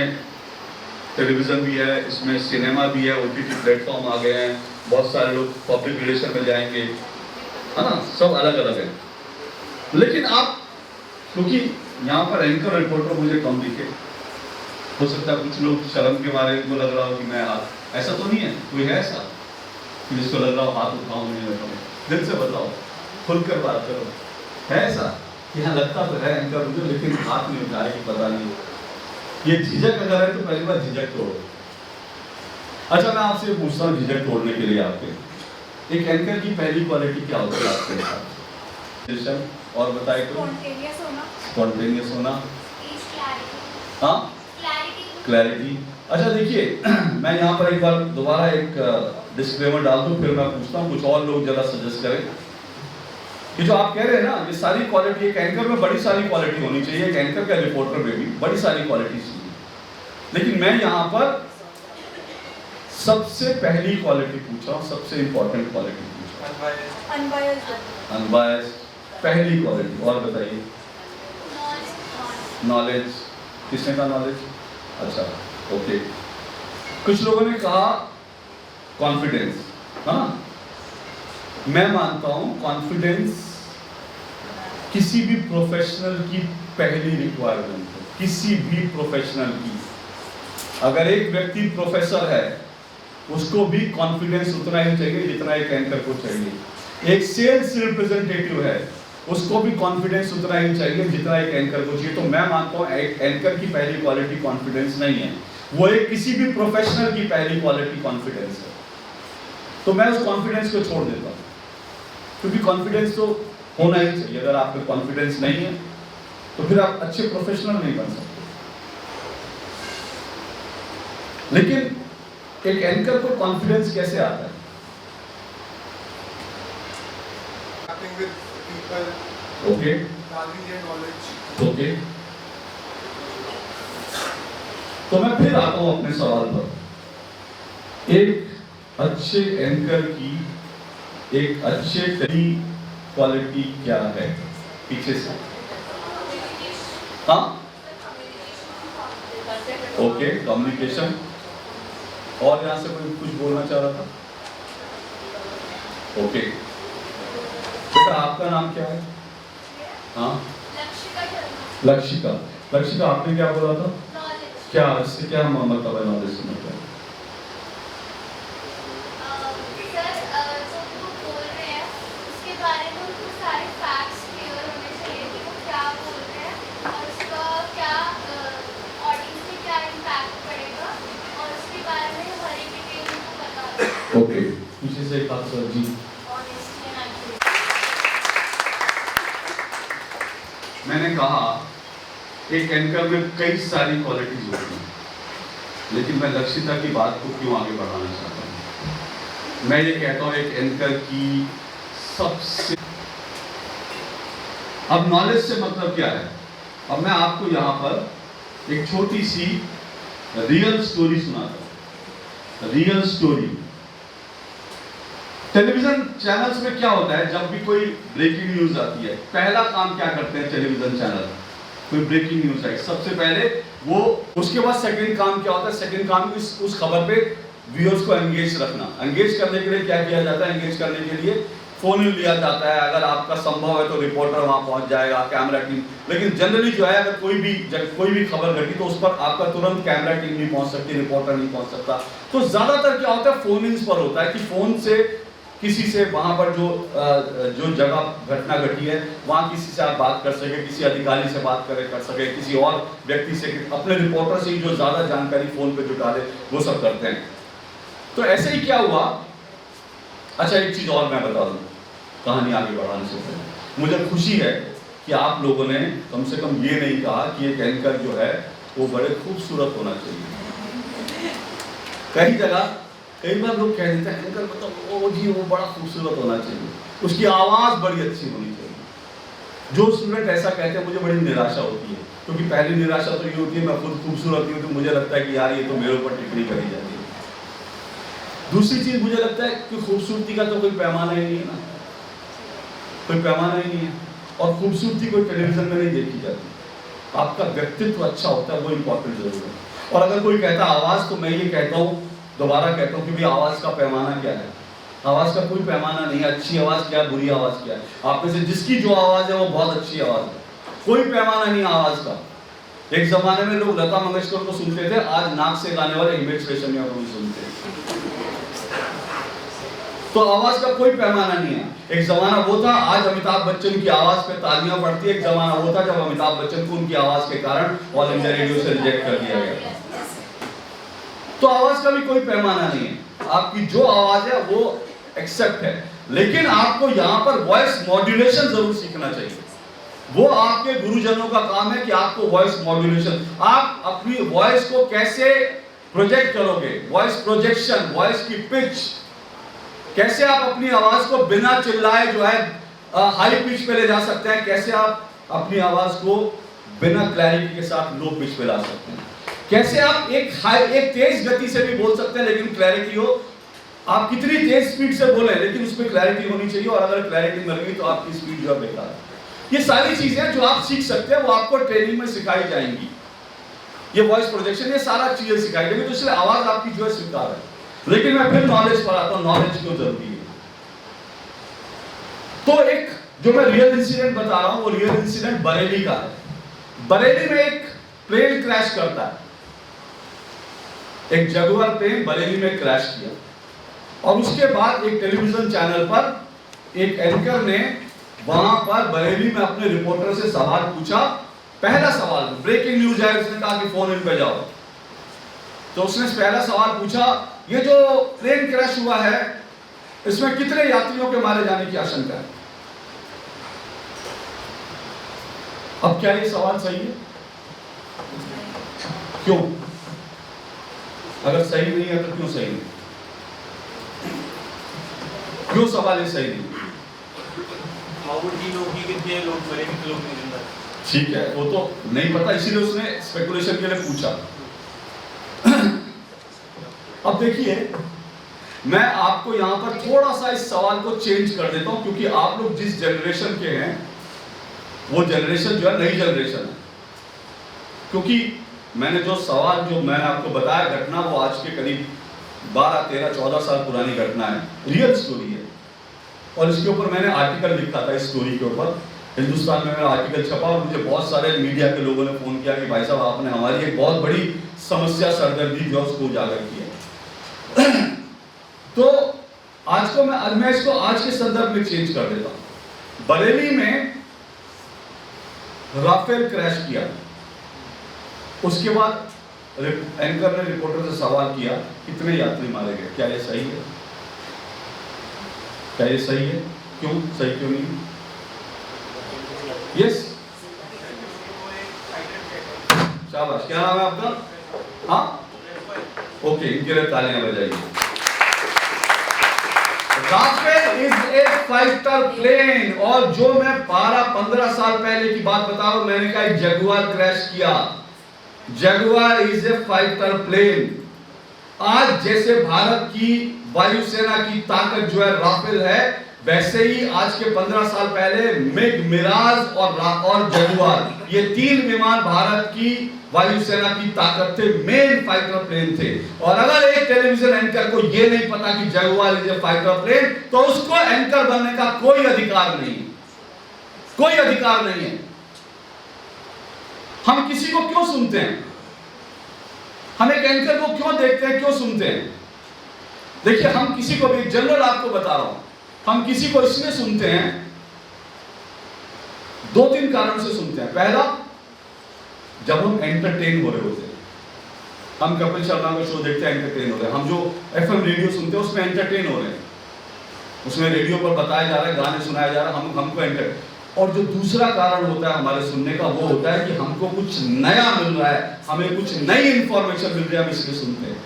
D: टेलीविजन भी है, इसमें सिनेमा भी है, ओटीटी प्लेटफॉर्म आ गए हैं, बहुत सारे लोग पब्लिक रिलेशन में जाएंगे, है ना, सब अलग अलग है। लेकिन आप, क्योंकि यहाँ पर एंकर रिपोर्टर मुझे कम दिखे, हो सकता है कुछ लोग शर्म के मारे को लग रहा हो कि मैं हाथ, ऐसा तो नहीं है, कोई है ऐसा जिसको लग रहा हो हाथ उठाऊं नहीं उठाऊं? दिल से बताओ, खुलकर बात करो, है ऐसा? यहाँ लगता तो है एंकर मुझे, लेकिन हाथ नहीं उठाए कि पता नहीं, ये झिझक अगर है तो पहली बार झिझक तोड़ो। अच्छा, मैं आपसे पूछता हूँ झिझक तोड़ने के लिए आपके, एक एंकर की पहली क्वालिटी क्या होती है आपके साथ? और बताइए तो। स्पॉन्टेनियस होना, हाँ, क्लैरिटी। अच्छा देखिए, मैं यहाँ पर एक बार दोबारा एक डिस्क्लेमर डाल दूँ, फिर मैं पूछता हूँ कुछ और लोग जरा सजेस्ट करें कि जो आप कह रहे हैं ना, ये सारी क्वालिटी, एक एंकर में बड़ी सारी क्वालिटी होनी चाहिए, एक एंकर का रिपोर्टर में भी बड़ी सारी क्वालिटी चाहिए, लेकिन मैं यहाँ पर सबसे पहली क्वालिटी पूछ रहा हूँ, सबसे इंपॉर्टेंट क्वालिटी पूछ रहा हूँ, अनबायस्ड, पहली क्वालिटी। और बताइए, नॉलेज। किसने कहा नॉलेज? अच्छा, ओके। कुछ लोगों ने कहा कॉन्फिडेंस, हाँ, मैं मानता हूं कॉन्फिडेंस किसी भी प्रोफेशनल की पहली रिक्वायरमेंट है, किसी भी प्रोफेशनल की। अगर एक व्यक्ति प्रोफेसर है उसको भी कॉन्फिडेंस उतना ही चाहिए जितना एक एंकर को चाहिए। एक सेल्स रिप्रेजेंटेटिव है उसको भी कॉन्फिडेंस उतना ही चाहिए जितना एक एंकर को चाहिए। तो मैं मानता हूं एक एंकर की पहली क्वालिटी कॉन्फिडेंस नहीं है, वो एक किसी भी प्रोफेशनल की पहली क्वालिटी कॉन्फिडेंस है। तो मैं उस कॉन्फिडेंस को छोड़ देता हूं, क्योंकि कॉन्फिडेंस तो होना ही चाहिए। अगर आपका कॉन्फिडेंस नहीं है तो फिर आप अच्छे प्रोफेशनल नहीं बन सकते। लेकिन एक एंकर को कॉन्फिडेंस कैसे आता है? Okay, okay. तो मैं फिर आता हूं अपने सवाल पर। एक अच्छे एंकर की एक अच्छे क्वालिटी क्या है? पीछे से, हाँ, ओके, कम्युनिकेशन। और यहां से कोई कुछ बोलना चाह रहा था? ओके, बेटा आपका नाम क्या है? हाँ, लक्षिका। लक्षिका, आपने क्या बोला था? क्या, इससे क्या मतलब है नॉलेज से मतलब? ओके, पीछे से एक हाथ सर जी। मैंने कहा एक एंकर में कई सारी क्वालिटीज होती हैं, लेकिन मैं लक्षिता की बात को क्यों आगे बढ़ाना चाहता हूँ। मैं ये कहता हूँ एक एंकर की सबसे, अब नॉलेज से मतलब क्या है? अब मैं आपको यहाँ पर एक छोटी सी रियल स्टोरी सुनाता हूँ। Real story. टेलीविजन चैनल्स में क्या होता है, जब भी कोई ब्रेकिंग न्यूज आती है, पहला काम क्या करते हैं टेलीविजन चैनल? कोई ब्रेकिंग न्यूज आई, सबसे पहले वो, उसके बाद सेकंड काम क्या होता है? सेकंड काम उस खबर पे व्यूअर्स को एंगेज रखना। एंगेज करने के लिए क्या किया जाता है? एंगेज करने के लिए फोन इन लिया जाता है, अगर आपका संभव है तो रिपोर्टर वहां पहुंच जाएगा, कैमरा टीम, लेकिन जनरली जो है अगर कोई भी खबर घटी तो उस पर आपका तुरंत कैमरा टीम नहीं पहुंच सकती, रिपोर्टर नहीं पहुंच सकता। तो ज्यादातर क्या होता है, फोन इन पर होता है कि फोन से किसी से वहां पर जो जगह घटना घटी है वहां किसी से आप बात कर सके, किसी अधिकारी से बात कर सके, किसी और व्यक्ति से, अपने रिपोर्टर से ही जो ज्यादा जानकारी फोन पे जुटा दे, वो सब करते हैं। तो ऐसे ही क्या हुआ, अच्छा एक चीज और मैं बता दूं कहानी आगे बढ़ाने से पहले, मुझे खुशी है कि आप लोगों ने कम से कम ये नहीं कहा कि एक एंकर जो है वो बड़े खूबसूरत होना चाहिए। कई बार लोग कह देते हैं एंकर मतलब ओ जी वो बड़ा खूबसूरत होना चाहिए, उसकी आवाज बड़ी अच्छी होनी चाहिए। जो स्टूडेंट ऐसा कहते हैं मुझे बड़ी निराशा होती है, क्योंकि पहली निराशा तो ये होती है मैं खुद खूबसूरत हूँ तो मुझे लगता है कि यार ये तो मेरे ऊपर टिप्पणी करी जाती है। दूसरी चीज मुझे लगता है कि खूबसूरती का तो कोई पैमाना ही नहीं है ना, कोई पैमाना ही नहीं है, और खूबसूरती कोई टेलीविजन में नहीं देखी जाती, आपका व्यक्तित्व अच्छा होता है, वो इंपॉर्टेंट जरूर है। और अगर कोई कहता है आवाज, तो मैं ये कहता हूँ, दोबारा कहता हूँ कि भाई आवाज का पैमाना क्या है, आवाज का कोई पैमाना नहीं है। अच्छी आवाज क्या है, बुरी आवाज क्या है, आप में से जिसकी जो आवाज है वो बहुत अच्छी आवाज है, कोई पैमाना नहीं आवाज का। एक जमाने में लोग लता मंगेशकर को सुनते थे, आज नाक से गाने वाले हिमेश रेशमिया को भी सुनते हैं। तो आवाज का कोई पैमाना नहीं है। एक जमाना वो था, आज अमिताभ बच्चन की आवाज पे तालियां पड़ती है, एक जमाना वो था जब अमिताभ बच्चन को उनकी आवाज के कारण ऑल इंडिया रेडियो से रिजेक्ट कर दिया गया। तो आवाज का भी कोई पैमाना नहीं है, आपकी जो आवाज है वो एक्सेप्ट है, लेकिन आपको यहाँ पर वॉइस मॉड्यूलेशन जरूर सीखना चाहिए। वो आपके गुरुजनों का काम है कि आपको वॉइस मॉड्यूलेशन, आप अपनी वॉइस को कैसे प्रोजेक्ट करोगे, वॉइस प्रोजेक्शन, वॉइस की पिच, कैसे आप अपनी आवाज को बिना चिल्लाए जो है हाई पिच पे ले जा सकते हैं, कैसे आप अपनी आवाज को बिना क्लैरिटी के साथ लो पिच पे ला सकते हैं, कैसे आप एक तेज गति से भी बोल सकते हैं लेकिन क्लैरिटी हो, आप कितनी तेज स्पीड से बोले लेकिन उसमें क्लैरिटी होनी चाहिए, और अगर क्लैरिटी मिल गई तो आपकी स्पीड जो है बेकार है। ये सारी चीजें जो आप सीख सकते हैं वो आपको ट्रेनिंग में सिखाई जाएंगी, ये वॉइस प्रोजेक्शन, ये सारा चीजें सिखाई जाएंगी, तो इसलिए आवाज आपकी जो है स्वीकार है। लेकिन मैं फिर नॉलेज पर आता हूं, नॉलेज क्यों जरूरी है। तो एक जो मैं रियल इंसिडेंट बता रहा हूं वो रियल इंसिडेंट बरेली का है। बरेली में एक प्लेन क्रैश करता है, एक जगुआर प्लेन बरेली में क्रैश किया, और उसके बाद एक टेलीविजन चैनल पर एक एंकर ने वहां पर बरेली में अपने रिपोर्टर से सवाल पूछा। पहला सवाल, ब्रेकिंग न्यूज है, उसने कहा कि फोन इन पे जाओ, तो उसने पहला सवाल पूछा, ये जो प्लेन क्रैश हुआ है इसमें कितने यात्रियों के मारे जाने की आशंका है। अब क्या ये सवाल सही है? क्यों? अगर सही नहीं है तो क्यों सही नहीं? क्यों सवाल ये सही नहीं? ठीक है, वो तो नहीं पता, इसीलिए उसने स्पेकुलेशन के लिए पूछा। अब देखिए, मैं आपको यहां पर थोड़ा सा इस सवाल को चेंज कर देता हूं, क्योंकि आप लोग जिस जनरेशन के हैं वो जनरेशन जो है नई जनरेशन है। क्योंकि मैंने जो सवाल जो मैंने आपको बताया घटना, वो आज के करीब 12, 13, 14 साल पुरानी घटना है, रियल स्टोरी है, और इसके ऊपर मैंने आर्टिकल लिखा था। इस स्टोरी के ऊपर हिंदुस्तान में मेरा आर्टिकल छपा, और मुझे बहुत सारे मीडिया के लोगों ने फोन किया कि भाई साहब आपने हमारी एक बहुत बड़ी समस्या, सरदर्दी जो है उसको उजागर किया। तो मैं इसको आज के संदर्भ में चेंज कर देता हूं। बरेली में राफेल क्रैश किया, उसके बाद एंकर ने रिपोर्टर से सवाल किया कितने यात्री मारे गए, क्या ये सही है? क्या ये सही है? क्यों सही, क्यों नहीं? यस, शाबाश, क्या नाम है आपका? हाँ, ओके, इनके लिए तालियां बजाइए। Rafale is a fighter plane, और जो मैं 12-15 साल पहले की बात बता रहा हूं, मैंने कहा जगुआर क्रैश किया। Jaguar is a fighter plane. आज जैसे भारत की वायुसेना की ताकत जो है राफेल है, वैसे ही आज के 15 साल पहले मिग, मिराज और जगुआर, ये 3 विमान भारत की वायुसेना की ताकत थे, मेन फाइटर प्लेन थे। और अगर एक टेलीविजन एंकर को ये नहीं पता कि Jaguar is a fighter plane, तो उसको एंकर बनने का कोई अधिकार नहीं, कोई अधिकार नहीं है। हम किसी को क्यों सुनते हैं? हम एक एंकर को क्यों देखते हैं, क्यों सुनते हैं? देखिए, हम किसी को भी, जनरल आपको बता रहा हूं, हम किसी को इसलिए सुनते हैं, 2-3 कारण से सुनते हैं। पहला, जब हम एंटरटेन हो रहे होते हैं, हम कपिल शर्मा का शो देखते हैं, एंटरटेन हो रहे हैं। हम जो FM रेडियो सुनते हैं उसमें एंटरटेन हो रहे हैं, उसमें रेडियो पर बताया जा रहा है, गाने सुनाया जा रहा है, हमको एंटर। और जो दूसरा कारण होता है हमारे सुनने का, वो होता है कि हमको कुछ नया मिल रहा है, हमें कुछ नई इंफॉर्मेशन मिल रही है, हम इसलिए सुनते हैं।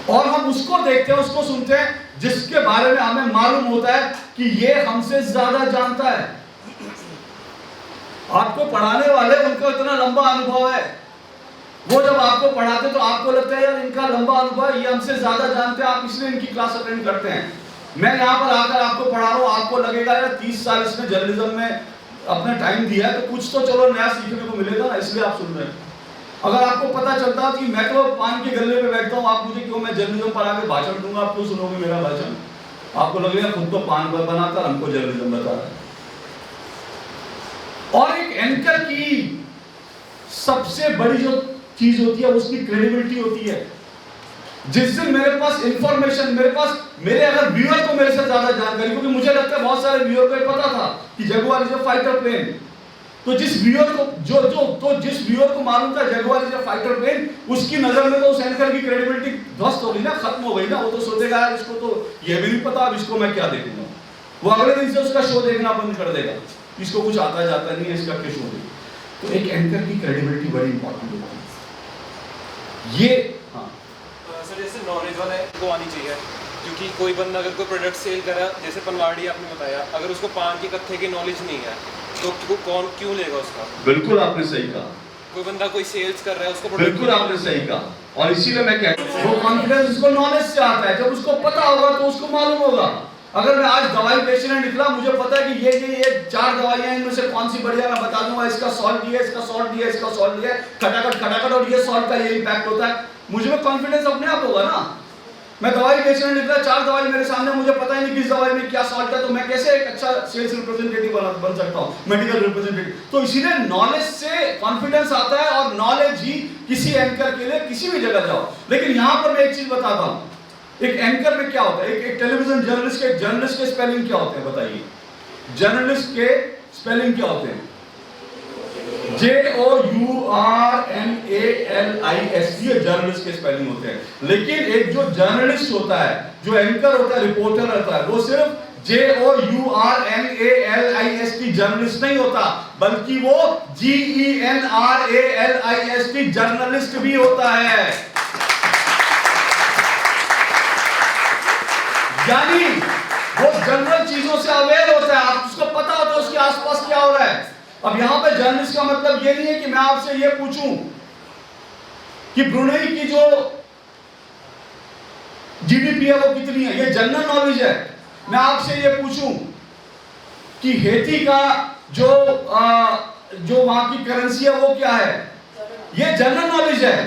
D: और हम उसको देखते हैं, उसको सुनते हैं जिसके बारे में हमें मालूम होता है कि ये हमसे ज्यादा जानता है। आपको पढ़ाने वाले, उनका इतना लंबा अनुभव है, वो जब आपको पढ़ाते तो आपको लगता है यार इनका लंबा अनुभव है, ये हमसे ज्यादा जानते हैं, आप इसलिए इनकी क्लास अटेंड करते हैं। मैं यहाँ पर आकर आपको पढ़ा रहा हूँ, आपको लगेगा यार 30 साल इसमें जर्नलिज्म में अपना टाइम दिया है, तो कुछ तो चलो नया सीखने को मिलेगा ना, इसलिए आप सुन रहे हैं। अगर आपको पता चलता कि मैं तो पान के गल्ले पे बैठता हूँ, आप मुझे क्यों, मैं जर्नलिज्म पर आके भाषण दूंगा, आप क्यों सुनोगे मेरा भाषण? आपको लगेगा खुद तो पान पर बनाता, हमको जर्नलिज्म बता रहा है। और एक एंकर की सबसे बड़ी जो चीज होती है, उसकी क्रेडिबिलिटी होती है। जिस दिन मेरे पास इंफॉर्मेशन, मेरे अगर व्यूअर को मेरे से ज्यादा जानकारी, क्योंकि मुझे लगता है बहुत सारे व्यूअर को पता था कि Jaguar is a fighter plane, तो जिस व्यूअर को जिस व्यूअर को मालूम था Jaguar is a fighter plane, उसकी नजर में तो उस एंकर की क्रेडिबिलिटी ध्वस्त हो गई ना, खत्म हो गई ना। वो तो सोचेगा यार इसको तो ये भी नहीं पता, अब इसको मैं क्या देखूंगा। वो अगले दिन से उसका शो देखना बंद कर देगा, इसको कुछ आता जाता नहीं है, इसका क्या शो देगा। तो एक एंकर की क्रेडिबिलिटी बड़ी इंपॉर्टेंट होती है। ये
E: सर जैसे नॉलेज वाले को आनी चाहिए, क्योंकि कोई बंदा अगर कोई प्रोडक्ट सेल करा, जैसे पनवाड़ी आपने बताया, अगर उसको पान के कत्थे की नॉलेज नहीं है तो कौन क्यों लेगा उसका?
D: बिल्कुल आपने सही कहा।
E: कोई बंदा कोई सेल्स कर रहा है, उसको
D: बिल्कुल आपने सही कहा, और इसीलिए मैं कहता हूं वो कॉन्फिडेंस उसको नॉलेज से आता है। जब उसको पता होगा तो उसको मालूम होगा। अगर मैं आज दवाई बेचने निकला, मुझे पता है कि ये 4 दवाइयां, इनमें से कौन सी बढ़िया, मैं बता दूंगा इसका सॉल्ट ये, इसका सॉल्ट ये, इसका सॉल्ट ये, खटाखट और ये सॉल्ट का ये इम्पैक्ट होता है, मुझे में कॉन्फिडेंस अपने आप होगा ना। मैं दवाई बेचने निकला, 4 दवाई मेरे सामने, मुझे पता ही नहीं किस दवाई में क्या सॉल्ट है, तो मैं कैसे एक अच्छा सेल्स रिप्रेजेंटेटिव बन सकता हूँ, मेडिकल रिप्रेजेंटेटिव। तो इसीलिए नॉलेज से कॉन्फिडेंस आता है, और नॉलेज ही किसी एंकर के लिए किसी भी जगह जाओ। लेकिन यहाँ पर मैं एक चीज बताता हूँ, एक एंकर में क्या होता है, एक टेलीविजन जर्नलिस्ट के स्पेलिंग क्या होते हैं बताइए? जर्नलिस्ट के स्पेलिंग क्या होते हैं? JOURNALIST, ये जर्नलिस्ट के स्पेलिंग होते हैं। लेकिन एक जो जर्नलिस्ट होता है, जो एंकर होता है, रिपोर्टर होता है, वो सिर्फ JOURNALIST जर्नलिस्ट नहीं होता, बल्कि वो GENRALIST जर्नलिस्ट भी होता है। यानी वो जनरल चीजों से अवेयर होता है, आप उसको पता होता है उसके आसपास क्या हो रहा है। अब यहां पे जर्नलिस्ट का मतलब ये नहीं है कि मैं आपसे ये पूछूं कि ब्रुनेई की जो जीडीपी है वो कितनी है, ये जनरल नॉलेज है। मैं आपसे ये पूछूं कि हेती का जो वहां की करेंसी है वो क्या है, ये जनरल नॉलेज है।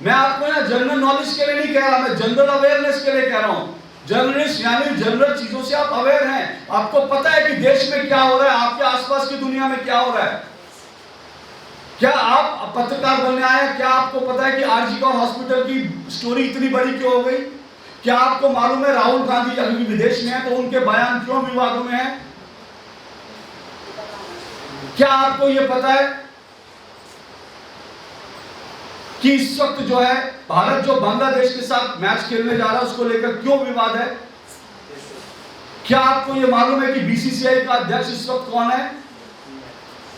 D: मैं आपको ना जनरल नॉलेज के लिए नहीं कह रहा, मैं जनरल अवेयरनेस के लिए कह रहा हूं। जर्नलिस्ट यानी जनरल चीजों से आप अवेयर हैं, आपको पता है कि देश में क्या हो रहा है, आपके आसपास की दुनिया में क्या हो रहा है। क्या आप पत्रकार बनने आए हैं? क्या आपको पता है कि आरजी कौर हॉस्पिटल की स्टोरी इतनी बड़ी क्यों हो गई? क्या आपको मालूम है राहुल गांधी अभी विदेश में है तो उनके बयान क्यों विवादों में है? क्या आपको यह पता है कि इस वक्त जो है भारत जो बांग्लादेश के साथ मैच खेलने जा रहा है उसको लेकर क्यों विवाद है? क्या आपको यह मालूम है कि बीसीसीआई का अध्यक्ष इस वक्त कौन है,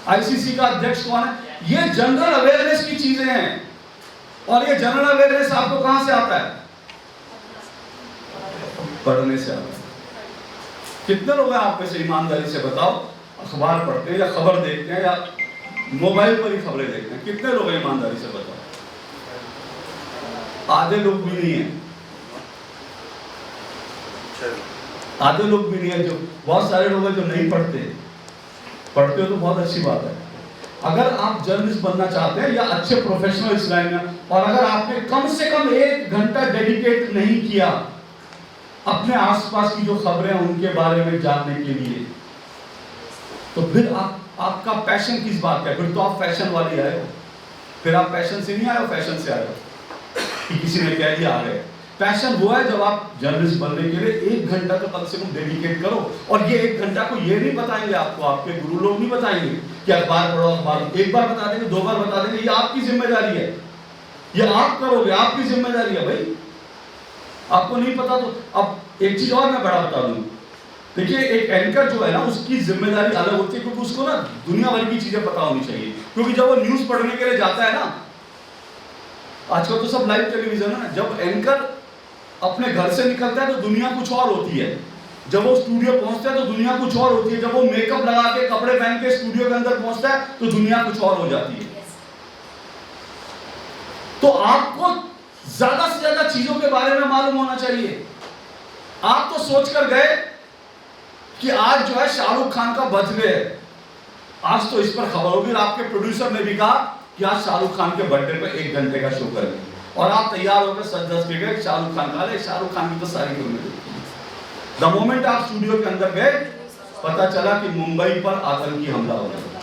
D: आईसीसी का अध्यक्ष कौन है? ये जनरल अवेयरनेस की चीजें हैं। और ये जनरल अवेयरनेस आपको कहां से आता है? पढ़ने से आता है। कितने लोग हैं आप में से ईमानदारी से बताओ, अखबार पढ़ते हैं या खबर देखते हैं या मोबाइल पर ही खबरें देखते हैं? कितने लोग हैं ईमानदारी से बताओ? आधे लोग भी नहीं है। आधे लोग भी नहीं है, जो बहुत सारे लोग हैं जो नहीं पढ़ते हो तो बहुत अच्छी बात है। अगर आप जर्नलिस्ट बनना चाहते हैं या अच्छे प्रोफेशनल इस लाइन में, और अगर आपने कम से कम 1 घंटा डेडिकेट नहीं किया अपने आसपास की जो खबरें हैं उनके बारे में जानने के लिए, तो फिर आपका पैशन किस बात का है? फिर तो आप फैशन वाले आए हो। फिर आप पैशन से नहीं आए हो, फैशन से आए हो कि किसी ने कह दिया आ गए। पैशन वो है जब आप जर्नलिस्ट बनने के लिए 1 घंटा तो कम से कम डेडिकेट करो। और ये 1 घंटा को ये नहीं बताएंगे आपको, आपके गुरु लोग नहीं बताएंगे कि अखबार पढ़ो, अखबार एक बार बता देंगे, 2 बार बता देंगे, ये आपकी जिम्मेदारी है, ये आप करोगे, आपकी जिम्मेदारी है भाई। आपको नहीं पता तो अब एक चीज और मैं बड़ा बता दूं, देखिए एक एंकर जो है ना उसकी जिम्मेदारी अलग होती है, क्योंकि उसको ना दुनिया भर की चीजें पता होनी चाहिए। क्योंकि जब वो न्यूज पढ़ने के लिए जाता है ना, आजकल तो सब लाइव टेलीविजन है ना, जब एंकर अपने घर से निकलता है तो दुनिया कुछ और होती है, जब वो स्टूडियो पहुंचता है तो दुनिया कुछ और होती है, जब वो मेकअप लगा के कपड़े पहन के स्टूडियो के अंदर पहुंचता है तो दुनिया कुछ और हो जाती है। तो आपको ज्यादा से ज्यादा चीजों के बारे में मालूम होना चाहिए। आप तो सोचकर गए कि आज जो है शाहरुख खान का बर्थडे है, आज तो इस पर खबर होगी, आपके प्रोड्यूसर ने भी कहा कि आज शाहरुख खान के बर्थडे पर 1 घंटे का शो करेंगे, और आप तैयार होकर सच धस के गए शाहरुख खान का। शाहरुख खान की तो सारी फिल्में देखी। द मोमेंट आप स्टूडियो के अंदर गए, पता चला कि मुंबई पर आतंकी हमला हो गया,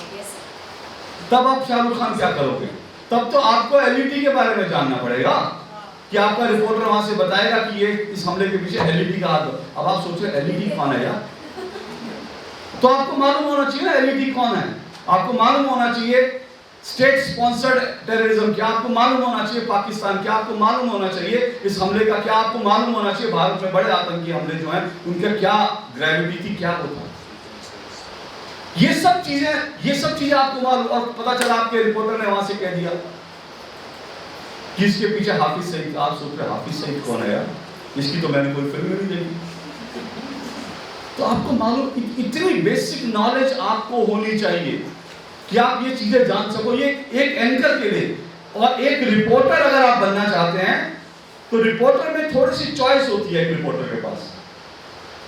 D: तब आप शाहरुख खान क्या करोगे? तब तो आपको एलईडी के बारे में जानना पड़ेगा कि आपका रिपोर्टर वहां से बताएगा कि ये इस हमले के पीछे एलईडी का हाथ। अब आप सोचो एलईडी कौन है यार, तो आपको मालूम होना चाहिए ना एलईडी कौन है, आपको मालूम होना चाहिए स्टेट स्पॉन्सर्ड टेररिज्म क्या, आपको मालूम होना चाहिए पाकिस्तान क्या, आपको मालूम होना चाहिए इस हमले का क्या, आपको मालूम होना चाहिए भारत में बड़े आतंकी हमले जो हैं उनका क्या ग्रेविटी थी, क्या होता है। ये सब चीजें आपको मालूम, और पता चला आपके रिपोर्टर ने वहां से कह दिया कि इसके पीछे हाफिज सईद। आप सोच रहे हाफिज सईद कौन है यार, इसकी तो मैंने कोई फिल्म नहीं देखी। तो आपको मालूम, इतनी बेसिक नॉलेज आपको होनी चाहिए कि आप ये चीजें जान सको। ये एक एंकर के लिए, और एक रिपोर्टर अगर आप बनना चाहते हैं तो रिपोर्टर में थोड़ी सी चॉइस होती है। एक रिपोर्टर के पास,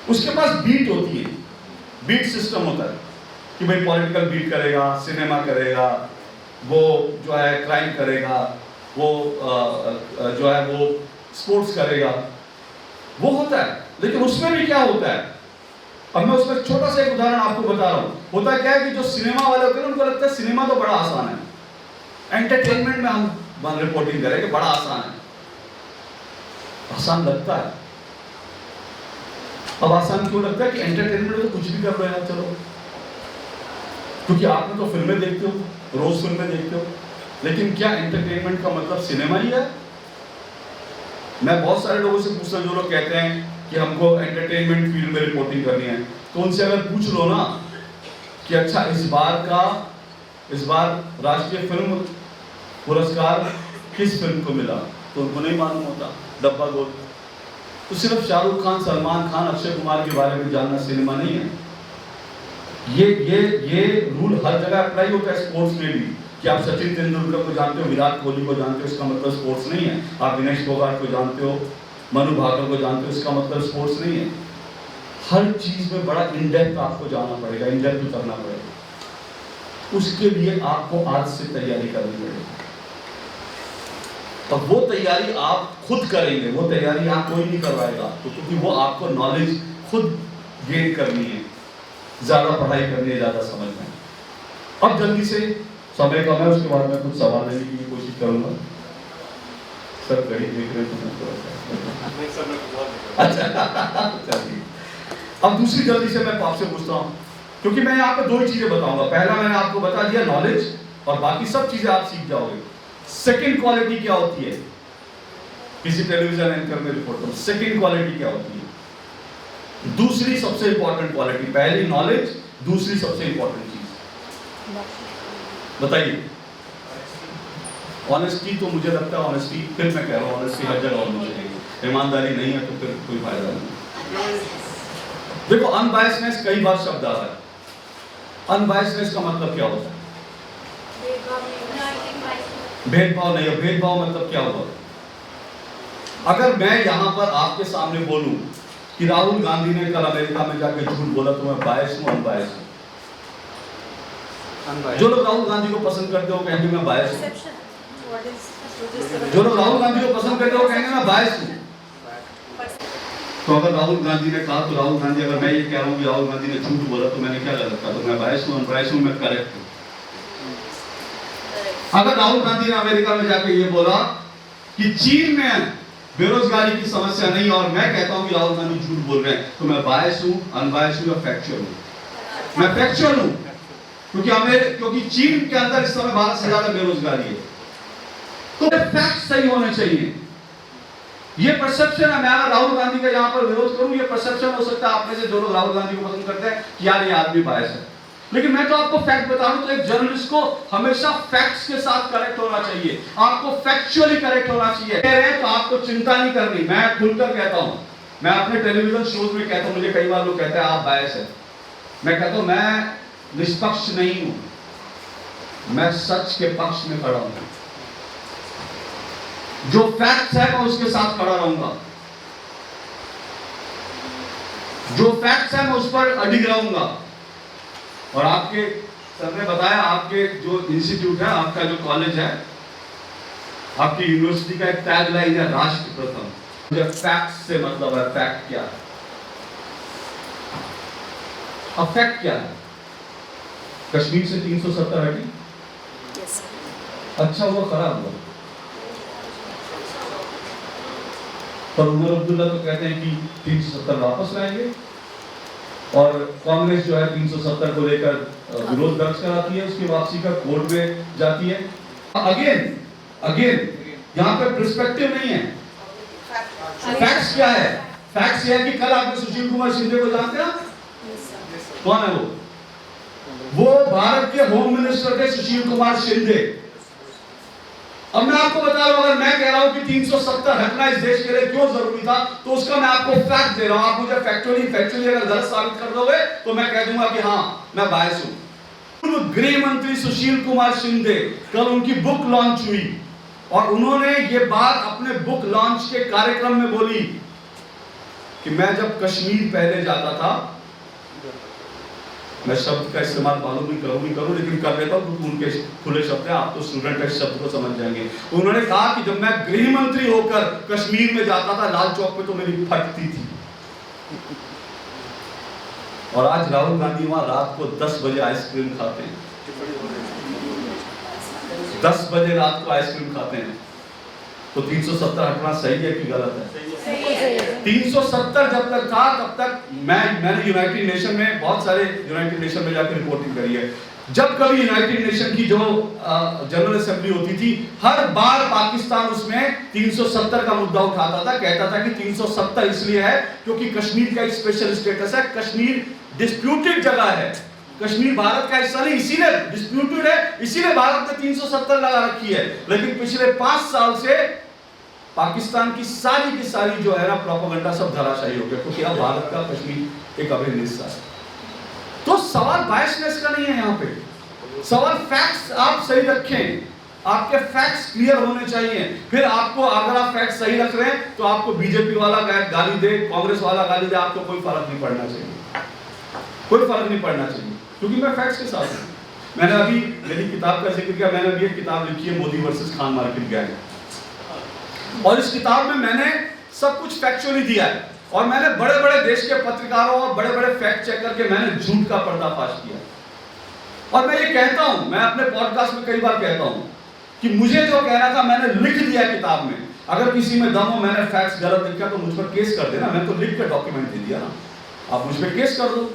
D: उसके पास बीट होती है, बीट सिस्टम होता है कि भाई पॉलिटिकल बीट करेगा, सिनेमा करेगा, वो जो है क्राइम करेगा, वो जो है वो स्पोर्ट्स करेगा, वो होता है। लेकिन उसमें भी क्या होता है, अब मैं उसमें छोटा सा एक उदाहरण आपको बता रहा हूं। होता क्या है कि जो सिनेमा वाले होते हैं उनको लगता है सिनेमा तो बड़ा आसान है, एंटरटेनमेंट में हम रिपोर्टिंग करेंगे, बड़ा आसान है, आसान लगता है। अब आसान क्यों लगता है कि एंटरटेनमेंट में तो कुछ भी कर रहे हैं, चलो, क्योंकि आपने तो फिल्में देखते हो, रोज फिल्में देखते हो, लेकिन क्या एंटरटेनमेंट का मतलब सिनेमा ही है? मैं बहुत सारे लोगों से पूछता हूं जो लोग कहते हैं कि हमको एंटरटेनमेंट फील्ड में रिपोर्टिंग करनी है, तो उनसे अगर पूछ लो ना कि अच्छा इस बार राष्ट्रीय फिल्म पुरस्कार किस फिल्म को मिला, तो उनको नहीं मालूम होता, डब्बा गोल। तो सिर्फ शाहरुख खान, सलमान खान, अक्षय कुमार के बारे में जानना सिनेमा नहीं है। ये रूल हर जगह अप्लाई होता है, स्पोर्ट्स में भी, कि आप सचिन तेंदुलकर को जानते हो, विराट कोहली को जानते हो, इसका मतलब स्पोर्ट्स नहीं है। आप दिनेश फोगाट को जानते हो, मनु भाकर को जानते हो, इसका मतलब स्पोर्ट्स नहीं है। हर चीज में बड़ा इन डेप्थ आपको जाना पड़ेगा, इन डेप्थ उतरना पड़ेगा। उसके लिए आपको आज से तैयारी करनी पड़ेगी, और वो तैयारी आप खुद करेंगे, वो तैयारी आप कोई नहीं करवाएगा आपको, क्योंकि वो आपको नॉलेज खुद गेन करनी है, ज्यादा पढ़ाई करनी है, ज्यादा समझना है। अब जल्दी से समय कम है, उसके बाद मैं कुछ सवाल लेने की कोशिश करूंगा। सर घड़ी देख रहे अच्छा चलिए, अब दूसरी जल्दी से मैं आपसे पूछता हूँ, क्योंकि मैं यहाँ पे 2 ही चीजें बताऊंगा। पहला मैंने आपको बता दिया नॉलेज, और बाकी सब चीजें आप सीख जाओगे। सेकंड क्वालिटी क्या होती है किसी टेलीविजन एंकर में, रिपोर्टर, सेकंड क्वालिटी क्या होती है? दूसरी सबसे इंपॉर्टेंट क्वालिटी, पहली नॉलेज, दूसरी सबसे इंपॉर्टेंट चीज बताइए। ऑनेस्टी, तो मुझे लगता है ऑनेस्टी, फिर मैं कह रहा हूँ ऑनेस्टी हर जगह होनी चाहिए। ईमानदारी नहीं है तो फिर कोई फायदा नहीं। देखो अनबायसनेस कई बार शब्द आता है। अनबायसनेस का मतलब क्या होता है? भेदभाव नहीं है। भेदभाव मतलब क्या हुआ? अगर मैं यहां पर आपके सामने बोलूं कि राहुल गांधी ने कल अमेरिका में जाके झूठ बोला तो मैं बायस हूं, अनबायस हूं। जो लोग राहुल गांधी को पसंद करते हो कहेंगे मैं बायस हूं। जो लोग राहुल गांधी को पसंद करते हो कहेंगे मैं बायस हूं। तो अगर राहुल गांधी ने कहा तो राहुल गांधी, अगर मैं ये कह रहा हूं कि राहुल गांधी ने झूठ बोला तो मैंने क्या गलत कहा? तो मैं बायस हूं, अनबायस हूं, मैं करेक्ट हूं। अगर राहुल गांधी ने अमेरिका में जाके ये बोला कि चीन में बेरोजगारी की समस्या नहीं और मैं कहता हूं कि राहुल गांधी झूठ बोल रहे हैं, तो मैं बायस हूं, अनबायस हूं या फैक्चुअल हूं? मैं फैक्चुअल हूं, क्योंकि चीन के अंदर इस समय 12 से ज्यादा बेरोजगारी है। तो फैक्ट सही होने चाहिए। ये परसेप्शन है, मैं अगर राहुल गांधी का यहां पर विरोध करूं, ये परसेप्शन हो सकता है आप में से जो लोग राहुल गांधी को पसंद करते हैं कि यार ये आदमी बायस है। लेकिन मैं तो आपको फैक्ट बता रहा हूं, तो एक जर्नलिस्ट को हमेशा फैक्ट्स के साथ करेक्ट होना चाहिए, आपको फैक्चुअली करेक्ट होना चाहिए। कह रहे हैं तो आपको चिंता नहीं करनी। मैं खुलकर कहता हूं, मैं अपने टेलीविजन शोज में कहता हूं, मुझे कई बार लोग कहते हैं आप बायस है। मैं कहता हूं मैं निष्पक्ष नहीं हूं, मैं सच के पक्ष में खड़ा हूं। जो फैक्ट्स है मैं उसके साथ खड़ा रहूंगा, जो फैक्ट्स है मैं उस पर अडिग रहूंगा। और आपके सर ने बताया, आपके जो इंस्टीट्यूट है, आपका जो कॉलेज है, आपकी यूनिवर्सिटी का एक टैगलाइन है राष्ट्र प्रथम। मुझे फैक्ट्स से मतलब है, फैक्ट क्या है, अब फैक्ट क्या है? कश्मीर से 370 हटी, अच्छा हुआ खराब हुआ? पर उमर अब्दुल्ला तो कहते हैं कि 370 वापस लाएंगे और कांग्रेस जो है 370 को लेकर विरोध दर्ज कराती है, उसकी वापसी का कोर्ट में जाती है। अगेन यहाँ पे पर्सपेक्टिव नहीं है। फैक्ट्स क्या है? फैक्ट्स ये है कि कल आपने सुशील कुमार शिंदे को जानते हैं? कौन है वो भारत के होम मिनिस्टर थे, सुशील कुमार शिंदे। अब मैं आपको बता रहा हूं, अगर मैं कह रहा हूं कि 370 हटना इस देश के लिए क्यों जरूरी था, तो उसका मैं आपको फैक्ट दे रहा हूं। आप मुझे फैक्चुअली अगर गलत साबित कर दोगे तो मैं कह दूंगा कि हां मैं बायस हूं। गृह मंत्री सुशील कुमार शिंदे, कल उनकी बुक लॉन्च हुई और उन्होंने ये बात अपने बुक लॉन्च के कार्यक्रम में बोली कि मैं जब कश्मीर पहले जाता था, मैं शब्द का इस्तेमाल मालूम नहीं करूं लेकिन कर लेता हूं क्योंकि उनके खुले शब्द हैं, आप तो स्टूडेंट है, शब्द को समझ जाएंगे। उन्होंने कहा कि जब मैं गृह मंत्री होकर कश्मीर में जाता था, लाल चौक पे तो मेरी फटती थी। और आज राहुल गांधी वहां रात को 10 बजे आइसक्रीम खाते हैं, 10 बजे रात को आइसक्रीम खाते हैं। तो 370 हटना सही है कि गलत है? 370 जब तक था तब तक मैंने यूनाइटेड नेशन में बहुत सारे यूनाइटेड नेशन में जाकर रिपोर्टिंग करी है। जब कभी यूनाइटेड नेशन की जो जनरल असेंबली होती थी, हर बार पाकिस्तान उसमें 370 का मुद्दा उठाता था, कहता था कि 370 इसलिए है क्योंकि कश्मीर का एक स्पेशल स्टेटस है, कश्मीर डिस्प्यूटेड जगह है, कश्मीर भारत का हिस्सा नहीं, इसीलिए डिस्प्यूटेड है, इसीलिए भारत ने 370 लगा रखी है। लेकिन पिछले 5 साल से पाकिस्तान की सारी जो है ना प्रोपेगेंडा सब धराशायी हो गया, क्योंकि अब भारत का कश्मीर एक अभिन्न हिस्सा है। तो सवाल बायसनेस का नहीं है, यहाँ पे सवाल फैक्ट्स आप सही रखें, आपके फैक्ट्स क्लियर होने चाहिए। फिर आपको अगर आप फैक्ट्स सही रख रहे हैं तो आपको बीजेपी वाला गाली दे, कांग्रेस वाला गाली दे, आपको कोई फर्क नहीं पड़ना चाहिए, कोई फर्क नहीं पड़ना चाहिए, क्योंकि मैं फैक्ट्स के साथ हूं। मैंने अभी मेरी किताब का जिक्र किया, मैंने अभी एक किताब लिखी है Modi versus Khan market gang, और इस किताब में मैंने सब कुछ फैक्चुअली दिया है और मैंने बड़े बड़े देश के पत्रकारों और बड़े बड़े फैक्ट चेकर के मैंने झूठ का पर्दाफाश किया। और मैं ये कहता हूं, मैं अपने पॉडकास्ट में कई बार कहता हूं कि मुझे जो कहना था मैंने लिख दिया किताब में। अगर किसी में दम हो, मैंने फैक्ट्स गलत लिखा तो मुझ पर केस कर देना, मैं तो लिख के डॉक्यूमेंट दे दिया ना, आप मुझ पर केस कर दो।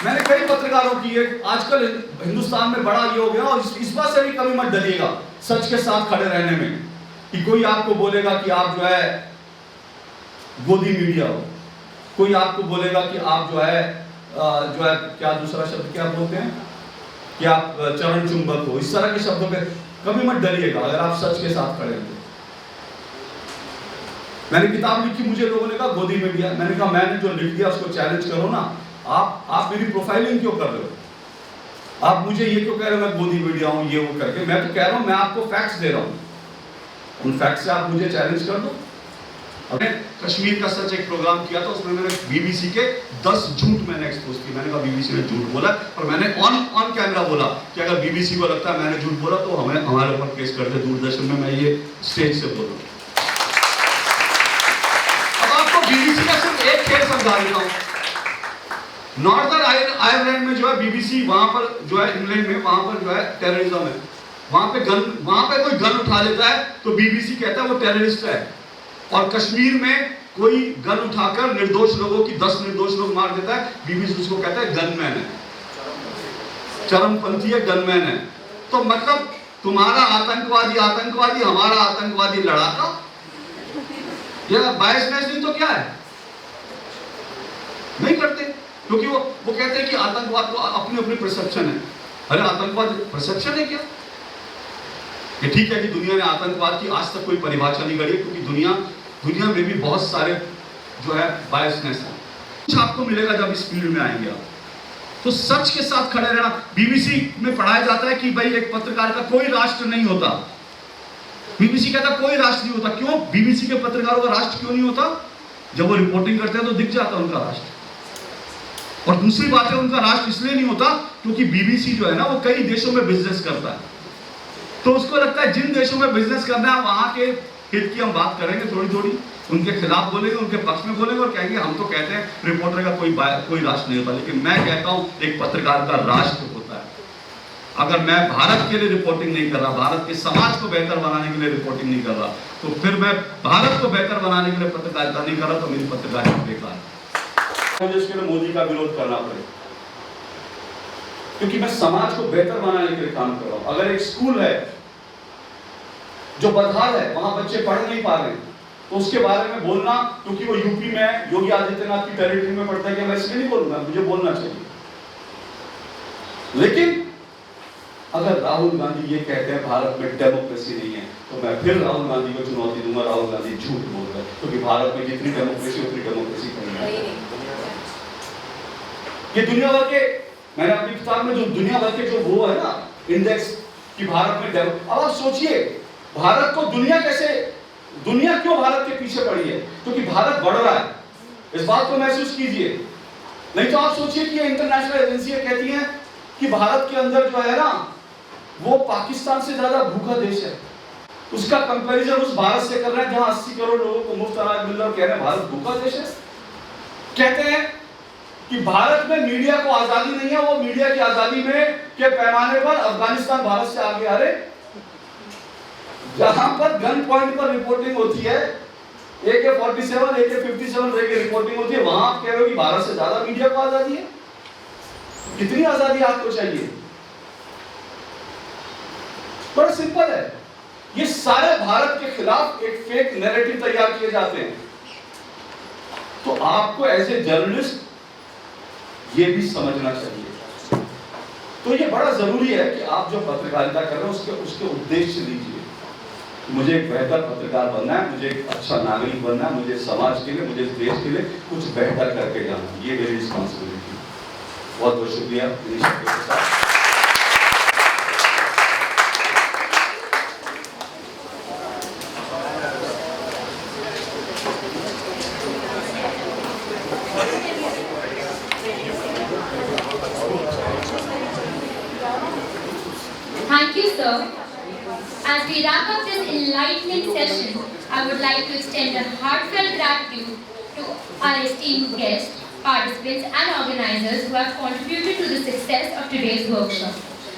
D: मैंने कई पत्रकारों की आजकल हिंदुस्तान में बड़ा ये हो गया, और इस बात से भी कभी मत डरिएगा सच के साथ खड़े रहने में, कि कोई आपको बोलेगा कि आप जो है गोदी मीडिया हो, कोई आपको बोलेगा कि आप जो है क्या दूसरा शब्द क्या बोलते हैं कि आप चरण चुंबक हो, इस तरह के शब्दों पे कभी मत डरिएगा अगर आप सच के साथ खड़े हैं। मैंने किताब लिखी, मुझे लोगों ने कहा गोदी मीडिया, मैंने कहा मैंने जो लिख दिया उसको चैलेंज करो ना, आप मेरी प्रोफाइलिंग क्यों कर रहे हो, आप मुझे ये क्यों कह रहे हो मैं गोदी मीडिया हूं ये वो करके। मैं तो कह रहा हूं, मैं आपको फैक्ट्स दे रहा हूं, उन फैक्ट से आप मुझे चैलेंज कर दो। हमने कश्मीर का सच एक प्रोग्राम किया था, उसमें मैंने बीबीसी के 10 झूठ मैंने एक्सपोज की। मैंने कहा बीबीसी ने झूठ बोला, और मैंने ऑन कैमरा बोला कि अगर बीबीसी को लगता है मैंने झूठ बोला तो हमें हमारे ऊपर केस कर दे। दूरदर्शन में मैं ये स्टेज से बोलूं। अब आपको बीबीसी का सिर्फ एक खेल समझा देता हूं। नॉर्दर्न आयरलैंड में जो है बीबीसी, वहां पर जो है इंग्लैंड में, वहां पर जो है टेररिज्म है। वहां पे कोई गन उठा लेता है तो बीबीसी कहता है वो टेररिस्ट है। और कश्मीर में कोई गन उठाकर निर्दोष लोगों की 10 निर्दोष लोग मार देता है, बीबीसी उसको कहता है गनमैन है, चरमपंथी है, गनमैन है। तो मतलब तुम्हारा आतंकवादी, हमारा आतंकवादी लड़ाका, यह बायसनेस नहीं तो क्या है? नहीं करते, क्योंकि वो कहते हैं कि आतंकवाद तो अपनी अपनी परसेप्शन है। अरे आतंकवाद परसेप्शन है क्या? ये ठीक है कि दुनिया ने आतंकवाद की आज तक कोई परिभाषा नहीं करी, क्योंकि दुनिया में भी बहुत सारे जो है बायसनेस है। कुछ आपको मिलेगा जब इस फील्ड में आएंगे आप, तो सच के साथ खड़े रहना। बीबीसी में पढ़ाया जाता है कि भाई एक पत्रकार का कोई राष्ट्र नहीं होता। बीबीसी कहता कोई राष्ट्र नहीं होता। क्यों? बीबीसी के पत्रकारों का राष्ट्र क्यों नहीं होता? जब वो रिपोर्टिंग करते हैं तो दिख जाता है उनका राष्ट्र। और दूसरी बात है, उनका राष्ट्र इसलिए नहीं होता क्योंकि बीबीसी जो है ना वो कई देशों में बिजनेस करता है। तो उसको लगता है जिन देशों में बिजनेस करना है वहां के हित की हम बात करेंगे, थोड़ी उनके खिलाफ बोलेंगे, उनके पक्ष में बोलेंगे और कहेंगे हम तो कहते हैं रिपोर्टर का कोई राष्ट्र नहीं होता। लेकिन मैं कहता हूं एक पत्रकार का राष्ट्र होता है। अगर मैं भारत के लिए रिपोर्टिंग नहीं कर रहा, भारत के समाज को बेहतर बनाने के लिए रिपोर्टिंग नहीं कर रहा, तो फिर मैं भारत को बेहतर बनाने के लिए पत्रकारिता नहीं कर रहा, तो मेरी पत्रकारिता बेकार है। मुझे इसके लिए मोदी का विरोध करना पड़े, क्योंकि मैं समाज को बेहतर बनाने के लिए काम कर रहा हूं। अगर एक स्कूल है जो बदहाल है, वहां बच्चे पढ़ नहीं पा रहे, तो उसके बारे में बोलना, क्योंकि वो यूपी में योगी आदित्यनाथ की टेरिटरी में पड़ता है, कि मैं इसमें नहीं बोलूंगा, मुझे बोलना चाहिए। लेकिन अगर राहुल गांधी ये कहते हैं भारत में डेमोक्रेसी नहीं है, तो मैं फिर राहुल गांधी को चुनौती दूंगा, राहुल गांधी झूठ बोल रहे हैं, क्योंकि भारत में जितनी डेमोक्रेसी उतनी डेमोक्रेसी नहीं है। ये दुनिया भर के, मैंने अपनी किताब में जो दुनिया भर के जो वो है ना इंडेक्स कि भारत में अब आप सोचिए भारत को दुनिया क्यों भारत के पीछे पड़ी है? क्योंकि भारत बढ़ रहा है, इस बात को महसूस कीजिए। नहीं तो आप सोचिए कि इंटरनेशनल एजेंसियां कहती हैं कि भारत के अंदर जो है ना वो पाकिस्तान से ज्यादा भूखा देश है। उसका कंपैरिजन उस भारत से कर रहे हैं जहां 80 करोड़ लोगों को मुफ्त अनाज मिल रहा है, कह रहे हैं भारत भूखा देश है। कहते हैं कि भारत में मीडिया को आजादी नहीं है, वो मीडिया की आजादी में के पैमाने पर अफगानिस्तान भारत से आगे। अरे जहां पर गन पॉइंट पर रिपोर्टिंग होती है, AK-47 AK-57 की रिपोर्टिंग होती है, वहां आप कह रहे हो कि भारत से ज्यादा मीडिया को आजादी है। कितनी आजादी आपको चाहिए? बड़ा सिंपल है, ये सारे भारत के खिलाफ एक फेक नैरेटिव तैयार किए जाते हैं। तो आपको एज ए जर्नलिस्ट ये भी समझना चाहिए। तो ये बड़ा जरूरी है कि आप जो पत्रकारिता कर रहे हैं उसके उद्देश्य लीजिए। मुझे एक बेहतर पत्रकार बनना है, मुझे एक अच्छा नागरिक बनना है, मुझे समाज के लिए, मुझे देश के लिए कुछ बेहतर करके जाना, ये मेरी रिस्पॉन्सिबिलिटी है। बहुत बहुत शुक्रिया।
C: Thank you, sir. As we wrap up this enlightening session, I would like to extend a heartfelt gratitude to our esteemed guests, participants and organizers who have contributed to the success of today's workshop.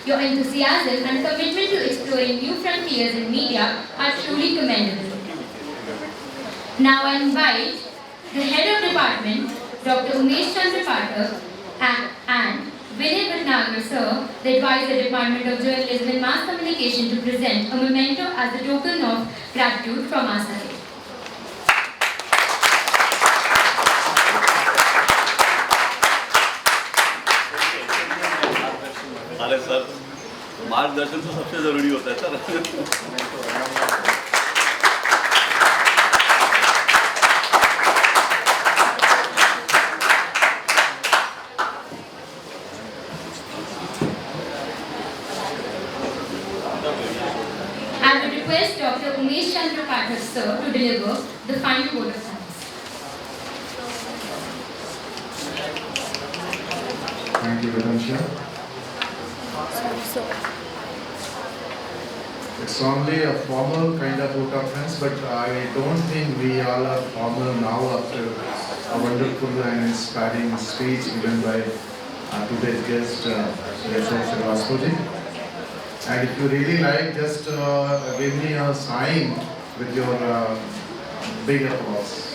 C: Your enthusiasm and commitment to exploring new frontiers in media are truly commendable. Now I invite the Head of Department, Dr. Umesh Chandra Pathak, and Vinay Bhatnagar, sir, the Advisor, Department of Journalism and Mass Communication, to present a memento as a token of gratitude from our side.
D: अरे sir, मार्गदर्शन तो सबसे जरूरी होता है sir.
C: I would request Dr. Umesh Chandra sir to deliver the final vote of thanks.
F: Thank you, Vedansha. It's only a formal kind of vote of thanks, but I don't think we all are formal now after a wonderful and inspiring speech given by today's guest, Yashov Srivastava. And if you really like, just give me a sign with your big applause.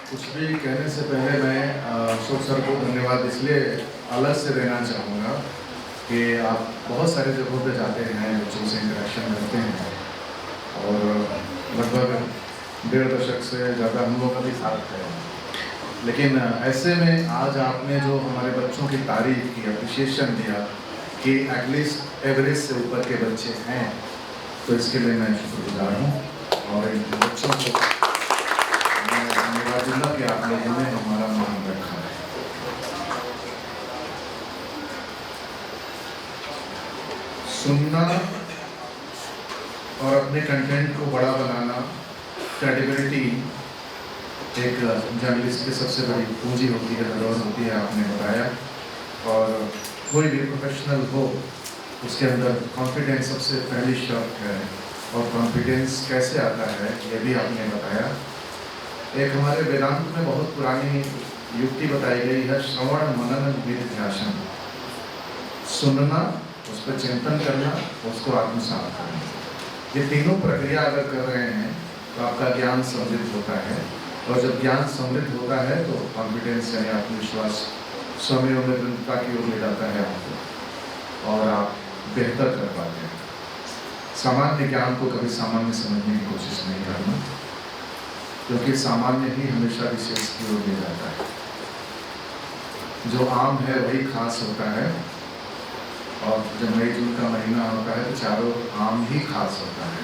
F: कुछ भी कहने से पहले मैं Ashok sir को धन्यवाद इसलिए अलग से देना चाहूँगा कि आप बहुत सारे जगहों पे जाते हैं, बच्चों से इंटरेक्शन करते हैं और लगभग 1.5 दशक से ज़्यादा हम लोगों का भी साथ है। लेकिन ऐसे में आज आपने जो हमारे बच्चों की तारीफ की, अप्रिशिएशन दिया कि एटलीस्ट एवरेज से ऊपर के बच्चे हैं, तो इसके लिए मैं शुक्रगुजार हूँ और इन बच्चों को मैं धन्यवाद दूंगा कि आप लोगों ने हमारा मान रखा है। सुनना और अपने कंटेंट को बड़ा बनाना, क्रेडिबिलिटी एक जर्नलिस्ट की सबसे बड़ी पूंजी होती है, धरोहर होती है, आपने बताया। और कोई भी प्रोफेशनल हो उसके अंदर कॉन्फिडेंस सबसे पहली शर्त है, और कॉन्फिडेंस कैसे आता है ये भी आपने बताया। एक हमारे वेदांत में बहुत पुरानी युक्ति बताई गई है, श्रवण मनन निधिध्यासन। सुनना, उस पर चिंतन करना, उसको आत्मसात करना, ये तीनों प्रक्रिया अगर कर रहे हैं तो आपका ज्ञान समृद्ध होता है, और जब ज्ञान समृद्ध होता है तो कॉन्फिडेंस यानी आत्मविश्वास स्वयं में दृढ़ता की ओर ले जाता है आपको, और आप बेहतर कर पाते हैं। सामान्य ज्ञान को कभी सामान्य समझने की कोशिश नहीं करना, क्योंकि सामान्य ही हमेशा विशेष की ओर ले जाता है। जो आम है वही खास होता है, और जब मई जून का महीना होता है तो चारों आम ही खास होता है।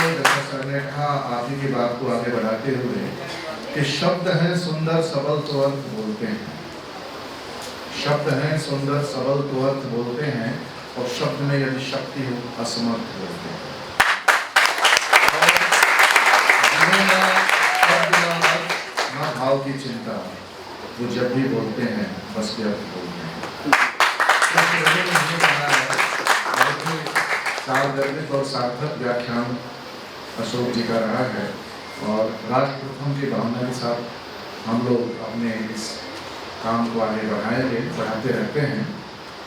F: जैसा सर ने कहा आगे की बात को आगे बढ़ाते हुए कि शब्द हैं सुंदर सबल तो अर्थ बोलते हैं, शब्द हैं सुंदर सबल तो अर्थ बोलते हैं, और शब्द में यदि शक्ति हो असमर्थ बोलते हैं। भाव की चिंता वो जब भी बोलते हैं बस व्यर्थ बोलते हैं। सार्वजनिक और सार्थक व्याख्यान अशोक जी का रहा है, और राष्ट्र प्रथम की भावना के साथ हम लोग अपने इस काम को आगे बढ़ाते रहते हैं,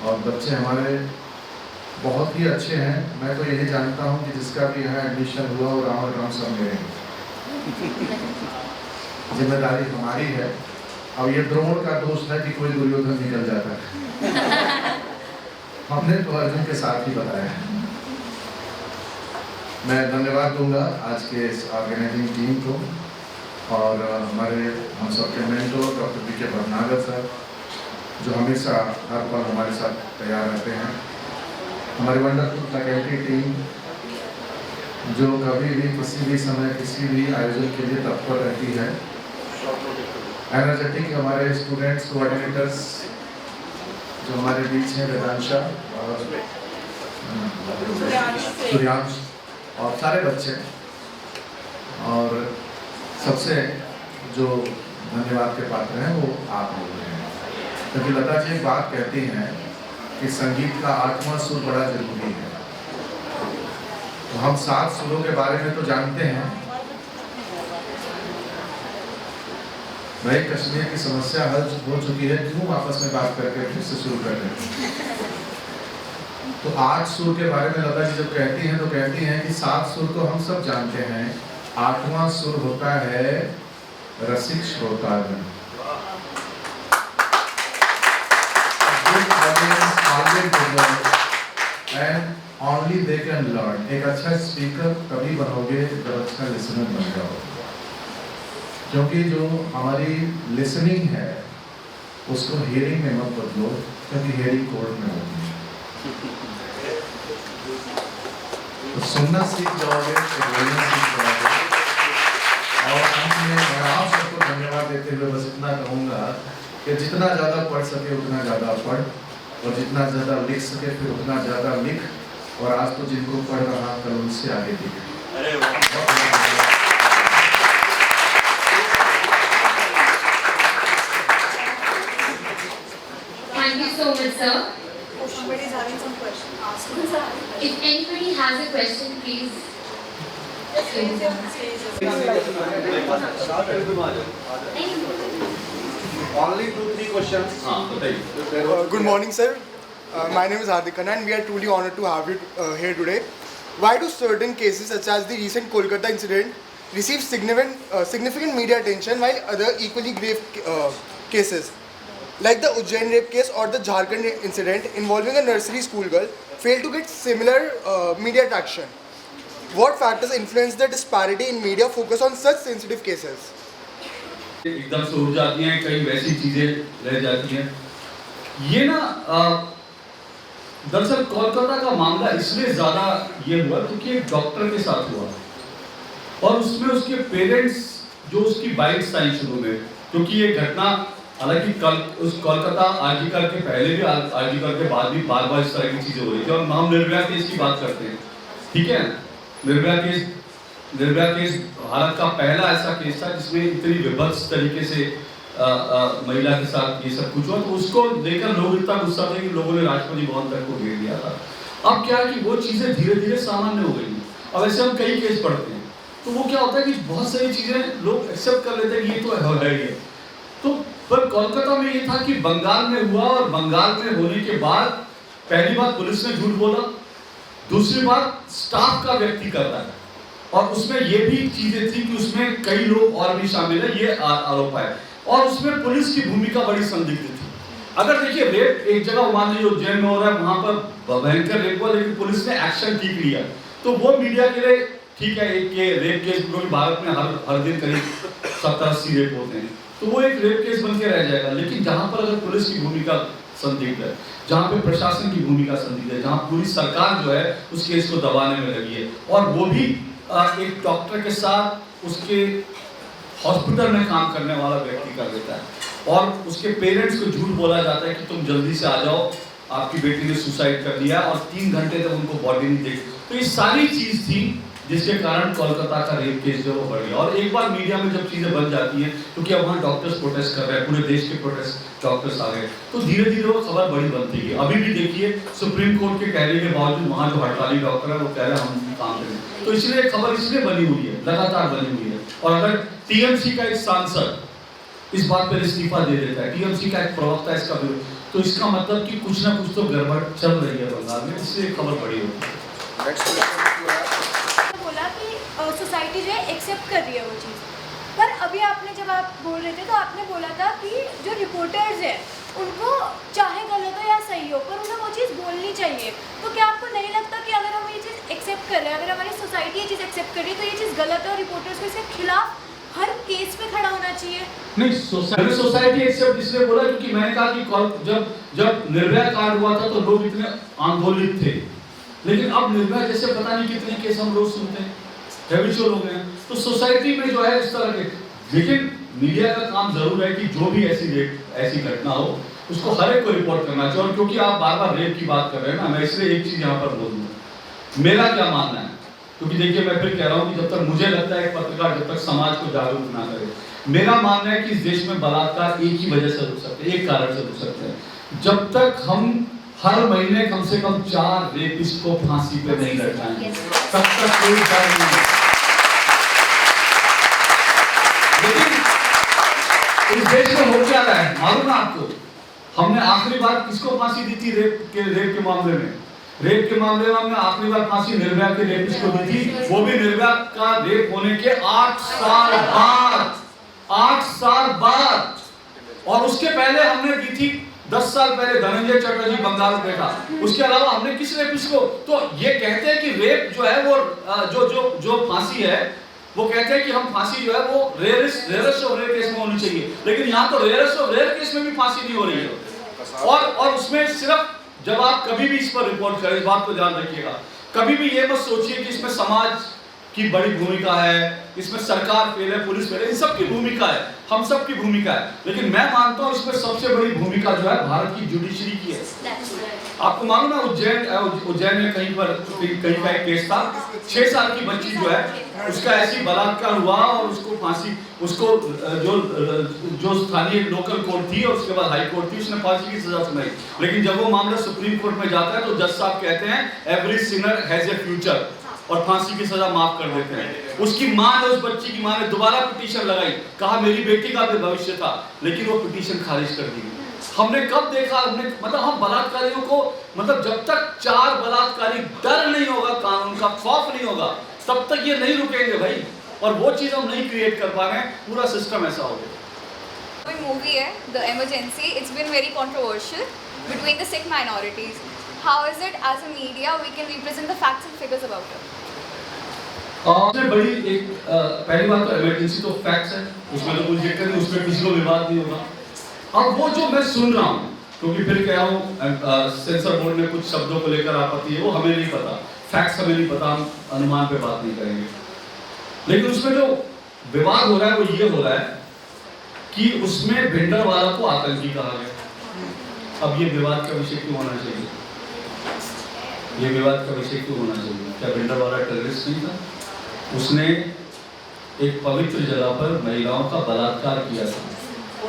F: और बच्चे हमारे बहुत ही अच्छे हैं। मैं तो यही जानता हूँ कि जिसका भी यहाँ एडमिशन हुआ वो राम और राम सब मेरे हैं। जिम्मेदारी हमारी है। अब ये द्रोण का दोष है कि कोई दुर्योधन निकल जाता है। हमने तो अर्जुन के साथ ही बताया है। मैं धन्यवाद दूंगा आज के इस ऑर्गेनाइजिंग टीम को, और हमारे हम सबके mentor doctor PK. Bhatnagar sir, जो हमेशा हर पल हमारे साथ तैयार रहते हैं। हमारी वंडरफुल फैकल्टी टीम, जो कभी भी किसी भी समय किसी भी आयोजन के लिए तत्पर रहती है। एनर्जेटिक हमारे स्टूडेंट्स कोऑर्डिनेटर्स जो हमारे बीच हैं, वेदांशा और सूर्यांश और सारे बच्चे, और सबसे जो धन्यवाद के पात्र हैं वो आप लोग हैं। क्योंकि लता जी एक बात कहती हैं कि संगीत का 8वां सुर बड़ा जरूरी है। तो हम 7 सुरों के बारे में तो जानते हैं। भाई कश्मीर की समस्या हल हो चुकी है, क्यों आपस में बात करके फिर से शुरू कर रहे हैं? तो 8 सुर के बारे में लता जी जब कहती हैं तो कहती हैं कि 7 सुर तो हम सब जानते हैं, 8वां सुर होता है रसिक श्रोतागण। Only they can learn। एक अच्छा स्पीकर तभी बनोगे जब अच्छा लिसनर बन जाओ, क्योंकि जो हमारी लिसनिंग है उसको हियरिंग में मत बदलो, क्योंकि हियरिंग कोर्ट में होती है। तो सुनना सीख जाओगे तो बोलना सीख जाओगे, और अंत में मैं आप सबको धन्यवाद देते हुए बस इतना कहूँगा कि जितना ज़्यादा पढ़ सके उतना ज़्यादा पढ़, और जितना ज़्यादा लिख सके फिर उतना ज़्यादा लिख, और आज तो जिनको पढ़ रहा कल उनसे आगे लिख।
C: Thank you so much, sir.
A: Somebody is having some question. Ask him.
C: If anybody has a question, please.
D: Only 2-3 questions. हाँ बताइए.
G: Good morning, sir. My name is Hardik Khanna and we are truly honored to have you here today. Why do certain cases such as the recent Kolkata incident receive significant media attention while other equally grave cases like the Ujjain rape case or the Jharkhand incident involving a nursery school girl fail to get similar media traction? What factors influence the disparity in media focus on such sensitive cases?
D: एकदम से उड़ जाती हैं, कई वैसी चीजें रह जाती हैं। ये ना दरअसल कोलकाता का मामला इसलिए ज्यादा ये हुआ क्योंकि एक डॉक्टर के साथ हुआ और उसमें उसके पेरेंट्स जो उसकी बाइट्स आई शुरू में, क्योंकि ये घटना हालांकि कल उस कोलकाता आर्टिकल के पहले भी आर्टिकल के बाद भी बार बार इस तरह की चीजें हो रही थी। और हम निर्भया केस की बात करते हैं, ठीक है। निर्भया केस भारत का पहला ऐसा केस था जिसमें इतनी विभत्स तरीके से महिला के साथ ये सब कुछ हुआ, तो उसको लेकर लोग इतना गुस्सा थे कि लोगों ने राष्ट्रपति भवन तक को घेर लिया था। अब क्या है कि वो चीजें धीरे धीरे सामान्य हो गई। अब ऐसे हम कई केस पढ़ते हैं तो वो क्या होता है कि बहुत सारी चीजें लोग एक्सेप्ट कर लेते हैं कि ये तो है ये। तो पर कोलकाता में ये था कि बंगाल में हुआ और बंगाल में होने के बाद पहली बात पुलिस ने झूठ बोला, दूसरी बात स्टाफ का व्यक्ति कर रहा है, और उसमें ये भी चीजें थी कि उसमें कई लोग और भी शामिल है, ये आरोप है। और उसमें पुलिस की भूमिका बड़ी संदिग्ध थी। अगर देखिए रेप एक जगह मान लीजिए उज्जैन में हो रहा है, वहां पर भयंकर रेप हुआ लेकिन पुलिस ने एक्शन ठीक लिया, तो वो मीडिया के लिए ठीक है। एक ये रेप केस क्योंकि भारत में हर दिन करीब 70-80 रेप होते हैं, तो वो एक रेप केस बन के रह जाएगा। लेकिन जहां पर अगर पुलिस की भूमिका संदिग्ध है, जहां पे प्रशासन की भूमिका संदिग्ध है, जहां पूरी सरकार जो है उस केस को दबाने में लगी है, और वो भी एक डॉक्टर के साथ उसके हॉस्पिटल में काम करने वाला व्यक्ति कर देता है, और उसके पेरेंट्स को झूठ बोला जाता है कि तुम जल्दी से आ जाओ, आपकी बेटी ने सुसाइड कर लिया, और 3 घंटे तक उनको बॉडी नहीं देखी। तो ये सारी चीज थी जिसके कारण कोलकाता का रेप केस जो बढ़ गया। और एक बार मीडिया में जब चीजें बन जाती हैं, क्योंकि अब वहाँ डॉक्टर्स प्रोटेस्ट कर रहे हैं, पूरे देश के प्रोटेस्ट डॉक्टर्स आ गए, तो धीरे धीरे वो खबर बड़ी बनती है। अभी भी देखिए सुप्रीम कोर्ट के कहने के बावजूद वहाँ जो हड़ताली डॉक्टर है वो कह रहे हैं हम काम करें, तो इसलिए खबर इसलिए बनी हुई है, लगातार बनी हुई है। और अगर टीएमसी का एक सांसद इस बात पर इस्तीफा दे देता है, टीएमसी का एक प्रवक्ता इसका विरोध, तो इसका मतलब कि कुछ ना कुछ तो गड़बड़ चल रही है बंगाल में, इसलिए खबर बड़ी होती है।
H: बोला कि सोसाइटी जो है एक्सेप्ट कर रही है वो चीज़, पर अभी आपने जब आप बोल रहे थे तो आपने बोला था कि जो रिपोर्टर्स हैं उनको चाहे गलत हो या सही हो पर उन्हें वो चीज़ बोलनी चाहिए। तो क्या आपको नहीं लगता कि अगर हम ये चीज़ एक्सेप्ट कर रहे हैं, अगर हमारी सोसाइटी ये चीज़ एक्सेप्ट कर रही है तो ये चीज़ गलत है और रिपोर्टर्स को इसके खिलाफ हर केस पे खड़ा होना चाहिए?
D: नहीं, सोसाइटी एक्सेप्ट इसलिए बोला क्योंकि मैंने कहा कि जब निर्भया कांड हुआ था तो लोग इतने आंदोलित थे, लेकिन अब निर्भया जैसे पता नहीं कितने केस हम रोज सुनते हैं, हैबिचुअल हो गए। तो सोसाइटी में जो है इस तरह के, लेकिन मीडिया का काम जरूर है कि जो भी ऐसी घटना हो उसको हर एक को रिपोर्ट करना चाहिए। और क्योंकि आप बार बार रेप की बात कर रहे हैं ना, मैं इसलिए एक चीज यहाँ पर बोल दूंगा, मेरा क्या मानना है, क्योंकि देखिए मैं फिर कह रहा हूँ कि जब तक मुझे लगता है एक पत्रकार जब तक समाज को जागरूक ना करे, मेरा मानना है कि इस देश में बलात्कार एक ही वजह से रुक सकते हैं, एक कारण से रुक सकते हैं, जब तक हम हर महीने कम से कम 4 रेपिस्ट को फांसी पे नहीं लटकाएंगे तब तक कोई डर नहीं है। लेकिन इस देश में हो क्या रहा है मालूम है आपको? हमने आखिरी बार किसको फांसी दी थी रेप के मामले में? रेप के मामले में हमने आखिरी बार फांसी निर्भया के रेपिस्ट को दी थी, वो भी निर्भया का रेप होने के 8 साल बाद, 8 साल बाद। और उसके पहले हमने दी थी 10 साल पहले धनंजय चटर्जी बंगाल में था, उसके अलावा हमने किस रेपिस्ट को? तो ये कहते हैं कि रेप जो है वो जो फांसी है वो कहते हैं कि हम फांसी जो है वो रेयरेस्ट ऑफ रेयर केस में होनी चाहिए, लेकिन यहाँ तो रेयरेस्ट ऑफ रेयर केस में भी फांसी नहीं हो रही है। और उसमें सिर्फ जब आप कभी भी इस पर रिपोर्ट करें, इस बात को ध्यान रखिएगा, कभी भी ये मत सोचिए कि इसमें समाज की बड़ी भूमिका है, इसमें सरकार फेल है, पुलिस फेल है, इन सब की भूमिका है, हम सब की भूमिका है, लेकिन मैं मानता हूँ इसमें सबसे बड़ी भूमिका जो है भारत की जुडिशरी की है। आपको मालूम है उज्जैन में कहीं का एक केस था, 6 साल की बच्ची जो है उसका ऐसी बलात्कार हुआ और उसको फांसी, उसको जो स्थानीय लोकल कोर्ट थी और उसके बाद हाई कोर्ट थी, उसने फांसी की सजा सुनाई। लेकिन जब वो मामला सुप्रीम कोर्ट में जाता है तो जज साहब कहते हैं every Sinner has a future और फांसी की सजा माफ कर देते हैं। उसकी मां ने, उस बच्ची की मां ने दोबारा पिटीशन लगाई, कहा मेरी बेटी का भी भविष्य था, लेकिन वो पिटीशन खारिज कर दी गई। हमने कब देखा, मतलब हम बलात्कारियों को, मतलब जब तक 4 बलात्कारी डर नहीं होगा, कानून का खौफ नहीं होगा, तब तक ये नहीं रुकेंगे भाई, और वो चीज हम नहीं क्रिएट कर पा रहे हैं, पूरा सिस्टम ऐसा हो गया।
A: कोई मूवी है the emergency, it's been very controversial between the Sikh minorities. How is it as a media we can represent the facts and figures about it?
D: सबसे बड़ी एक पहली बात तो इमरजेंसी तो फैक्ट्स है, उसमें तो कोई दिक्कत नहीं, उसमें किसी को विवाद नहीं होगा। अब वो जो मैं सुन रहा हूँ, क्योंकि फिर कह रहा हूँ सेंसर बोर्ड में कुछ शब्दों को लेकर आपत्ति है, वो हमें नहीं पता, फैक्ट्स हमें नहीं पता, हम अनुमान पे बात नहीं करेंगे। लेकिन उसमें जो विवाद हो रहा है वो ये हो रहा है कि उसमें भिंडरवाला को आतंकी कहा गया। अब ये विवाद का विषय क्यों होना चाहिए? ये विवाद का विषय क्यों होना चाहिए? क्या भिंडरवाला टेररिस्ट नहीं था? उसने एक पवित्र जगह पर महिलाओं का बलात्कार किया था,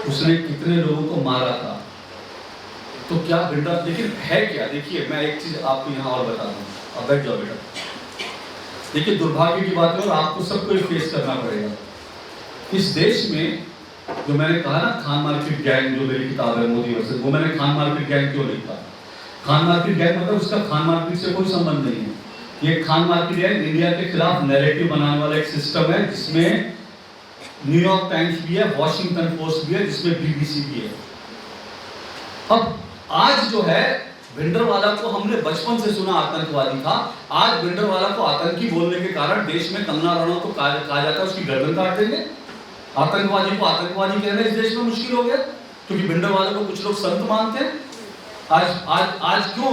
D: उसने कितने लोगों को मारा था, तो क्या भिंडर, लेकिन है क्या? देखिए मैं एक चीज आपको यहाँ और बता दूं, अब बैठ जाओ बेटा। देखिए दुर्भाग्य की बात है और आपको सबको फेस करना पड़ेगा। इस देश में जो मैंने कहा ना खान मार्केट गैंग, जो मेरी किताब है मोदी वर्सेस, वो मैंने खान मार्केट गैंग क्यों लिखा? खान मार्केट गैंग मतलब उसका खान मार्केट से कोई संबंध नहीं है। ये खान मार्केट गैंग इंडिया के खिलाफ नैरेटिव बनाने वाला एक सिस्टम है, जिसमें न्यूयॉर्क टाइम्स भी है, वॉशिंगटन पोस्ट भी है, जिसमें BBC भी है। अब आज जो है भिंडरवाला को हमने बचपन से सुना आतंकवादी था, आज भिंडरवाला को आतंकी बोलने के कारण देश में कंगना रनौत को कहा जाता है उसकी गर्दन काट देंगे। आतंकवादी को आतंकवादी कहना इस देश में मुश्किल हो गया, क्योंकि भिंडरवाला को कुछ लोग संत मानते हैं। आज क्यों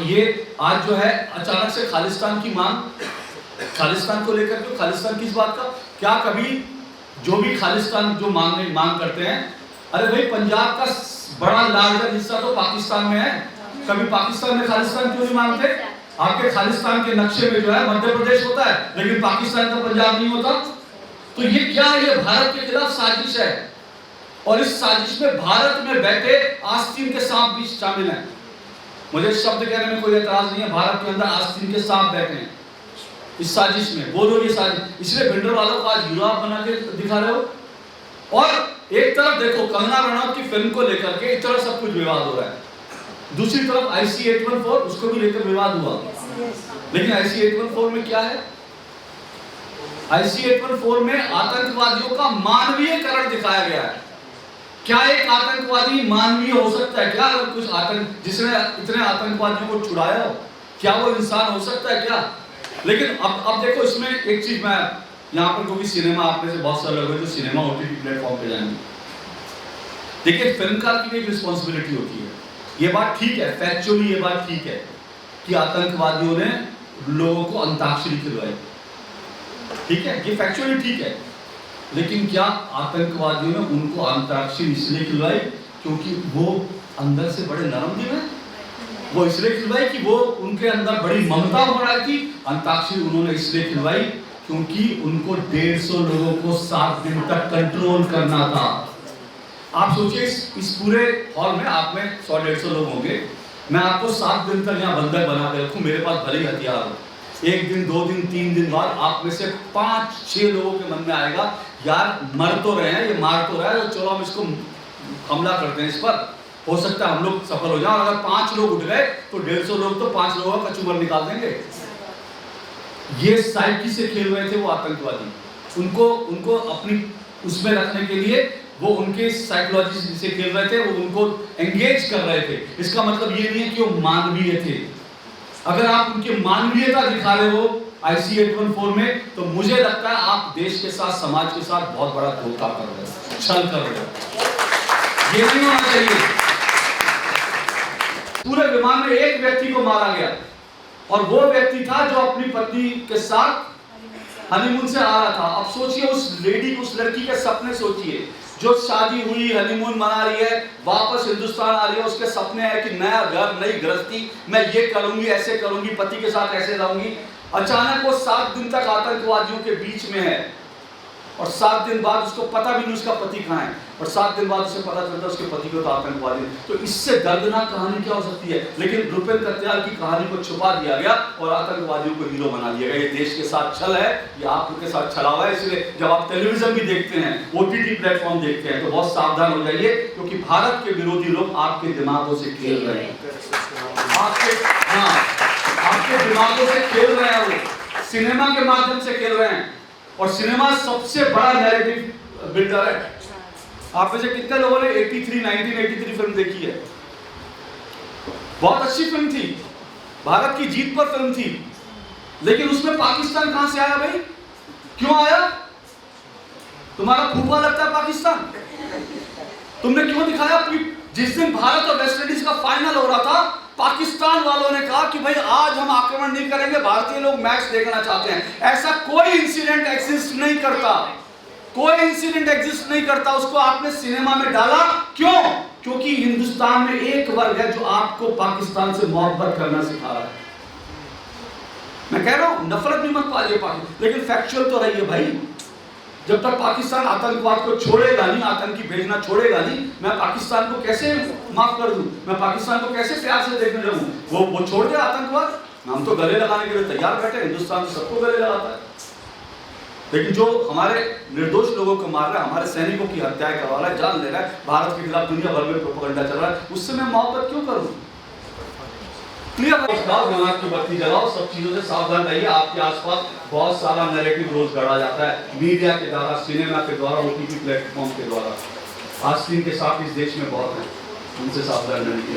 D: ये आज जो है अचानक से खालिस्तान की मांग, खालिस्तान को लेकर क्यों? खालिस्तान किस बात का? क्या कभी जो भी खालिस्तान जो मांग करते हैं, अरे भाई पंजाब का बड़ा लार्जर हिस्सा तो पाकिस्तान में है, कभी पाकिस्तान में खालिस्तान क्यों नहीं मांगते? आपके खालिस्तान के नक्शे में जो है मध्य प्रदेश होता है, लेकिन पाकिस्तान का पंजाब नहीं होता। तो ये क्या है? ये भारत के खिलाफ साजिश है, और इस साजिश में भारत में बैठे आस्तीन के सांप भी शामिल हैं। मुझे शब्द कहने में कोई एतराज नहीं है, भारत के अंदर आस्तीन के सांप बैठे हैं इस साजिश में। बोलो ये साजिश, इसलिए भिंडरवाला को आज हीरो आप बना के दिखा रहे हो। और एक तरफ देखो कंगना रनौत की फिल्म को लेकर के इस तरह सब कुछ विवाद हो रहा है, दूसरी तरफ IC 814 उसको भी लेकर विवाद हुआ। लेकिन IC 814 में क्या है? IC 814 में आतंकवादियों का मानवीयकरण दिखाया गया है। क्या एक आतंकवादी मानवीय हो सकता है क्या? अगर कुछ जिसने इतने आतंकवादियों को छुड़ाया हो, क्या वो इंसान हो सकता है क्या? लेकिन अब देखो इसमें एक चीज मैं यहाँ पर, क्योंकि सिनेमा आप में से बहुत सारे लोग हैं जो सिनेमा OTT प्लेटफॉर्म पे जाएंगे, देखिए फिल्मकार की एक रिस्पॉन्सिबिलिटी होती है। ये बात ठीक है, फैक्चुअली ये बात ठीक है कि आतंकवादियों ने लोगों को अंताक्षरी खिलवाई, ठीक है, ये फैक्चुअली ठीक है। लेकिन क्या आतंकवादियों ने उनको अंतराक्षरी इसलिए खिलवाई क्योंकि वो अंदर से बड़े नरम दिल हैं? वो इसलिए खिलवाई कि वो उनके अंदर बड़ी ममता हो रही थी? अंताक्षरी उन्होंने इसलिए खिलवाई क्योंकि उनको 150 लोगों को 7 दिन तक कंट्रोल करना था। आप सोचिए इस पूरे हॉल में आप में 100-150 लोग होंगे, मैं आपको 7 दिन तक यहाँ बंधक बना के रखूं, मेरे पास भले ही हथियार हो, 1 दिन 2 दिन 3 दिन बाद आप में से 5-6 लोगों के मन में आएगा यार मर तो रहे हैं, ये मार तो रहा है, तो चलो हम इसको हमला करते हैं इस पर, हो सकता है हम लोग सफल हो जाए। और अगर 5 लोग उठ गए तो 150 लोग तो 5 लोगों का कचूमर निकाल देंगे। ये साइकी से खेल रहे थे वो आतंकवादी, उनको अपनी उसमें रखने के लिए वो उनके साइकोलॉजी से खेल रहे थे, वो उनको एंगेज कर रहे थे। इसका मतलब ये नहीं है कि वो मानवीय थे। अगर आप उनकी मानवीयता दिखा रहे हो IC 814 में, तो मुझे लगता है आप देश के साथ, समाज के साथ बहुत बड़ा धोखा कर रहे हो, छल कर रहे हो। ये नहीं होना चाहिए। पूरे विमान में एक व्यक्ति को मारा गया और वो व्यक्ति था जो अपनी पत्नी के साथ हनीमून से आ रहा था। अब सोचिए उस लेडी, उस लड़की के सपने सोचिए, जो शादी हुई, हनीमून मना रही है, वापस हिंदुस्तान आ रही है, उसके सपने है कि नया घर, नई गृहस्थी, मैं ये करूंगी, ऐसे करूंगी, पति के साथ ऐसे रहूंगी। अचानक वो 7 दिन तक आतंकवादियों के बीच में है और 7 दिन बाद उसको पता भी नहीं उसका पति कहाँ है, और 7 दिन बाद उसे पता चलता है उसके पति को तो आतंकवादी। तो इससे दर्दनाक कहानी क्या हो सकती है? लेकिन भूपेंद्र कत्याल की कहानी को छुपा दिया गया और आतंकवादियों को हीरो बना दिया गया। ये देश के साथ छल है, ये आप लोग के साथ छला हुआ है। इसलिए जब आप टेलीविजन भी देखते हैं, OTT प्लेटफॉर्म देखते हैं, तो बहुत सावधान हो जाइए, क्योंकि भारत के विरोधी लोग आपके दिमागों से खेल रहे हैं, आपके दिमागों से खेल रहे हैं, वो सिनेमा के माध्यम से खेल रहे हैं। और सिनेमा सबसे बड़ा नैरेटिव बिल्डर है। आप में से कितने लोगों ने 1983 फिल्म देखी है? बहुत अच्छी फिल्म थी, भारत की जीत पर फिल्म थी, लेकिन उसमें पाकिस्तान कहां से आया भाई? क्यों आया? तुम्हारा फूफा लगता है पाकिस्तान? तुमने क्यों दिखाया? जिस दिन भारत और वेस्ट इंडीज का फाइनल हो रहा था, पाकिस्तान वालों ने कहा कि भाई आज हम आक्रमण नहीं करेंगे, भारतीय लोग मैच देखना चाहते हैं। ऐसा कोई इंसिडेंट एग्जिस्ट नहीं करता, कोई इंसिडेंट एग्जिस्ट नहीं करता। उसको आपने सिनेमा में डाला, क्यों? क्योंकि हिंदुस्तान में एक वर्ग है जो आपको पाकिस्तान से मोहब्बत करना सिखा रहा है। मैं कह रहा हूं नफरत भी मत पालिए पाकिस्तान, लेकिन फैक्चुअल तो रहिए भाई। जब तक पाकिस्तान आतंकवाद को छोड़ेगा नहीं, आतंकी भेजना छोड़ेगा नहीं, मैं पाकिस्तान को कैसे माफ कर दूं? मैं पाकिस्तान को कैसे प्यार से देखने लगूं? वो छोड़ दे आतंकवाद, हम तो गले लगाने के लिए तैयार बैठे। हिंदुस्तान तो सबको गले लगाता है, लेकिन जो हमारे निर्दोष लोगों को मार रहा है, हमारे सैनिकों की हत्याएं करवा रहा है, जान ले रहा है, भारत के खिलाफ दुनिया भर में प्रोपेगेंडा चल रहा है, उससे मैं मोहब्बत क्यों करूं? क्लियर की बत्ती जलाओ, सब चीजों से सावधान रहिए। आपके आसपास बहुत सारा नैरेटिव रोज गढ़ा जाता है, मीडिया के द्वारा, सिनेमा के द्वारा, OTT प्लेटफॉर्म के द्वारा। आस्तीन के साथ इस देश में बहुत है, उनसे सावधान रहने की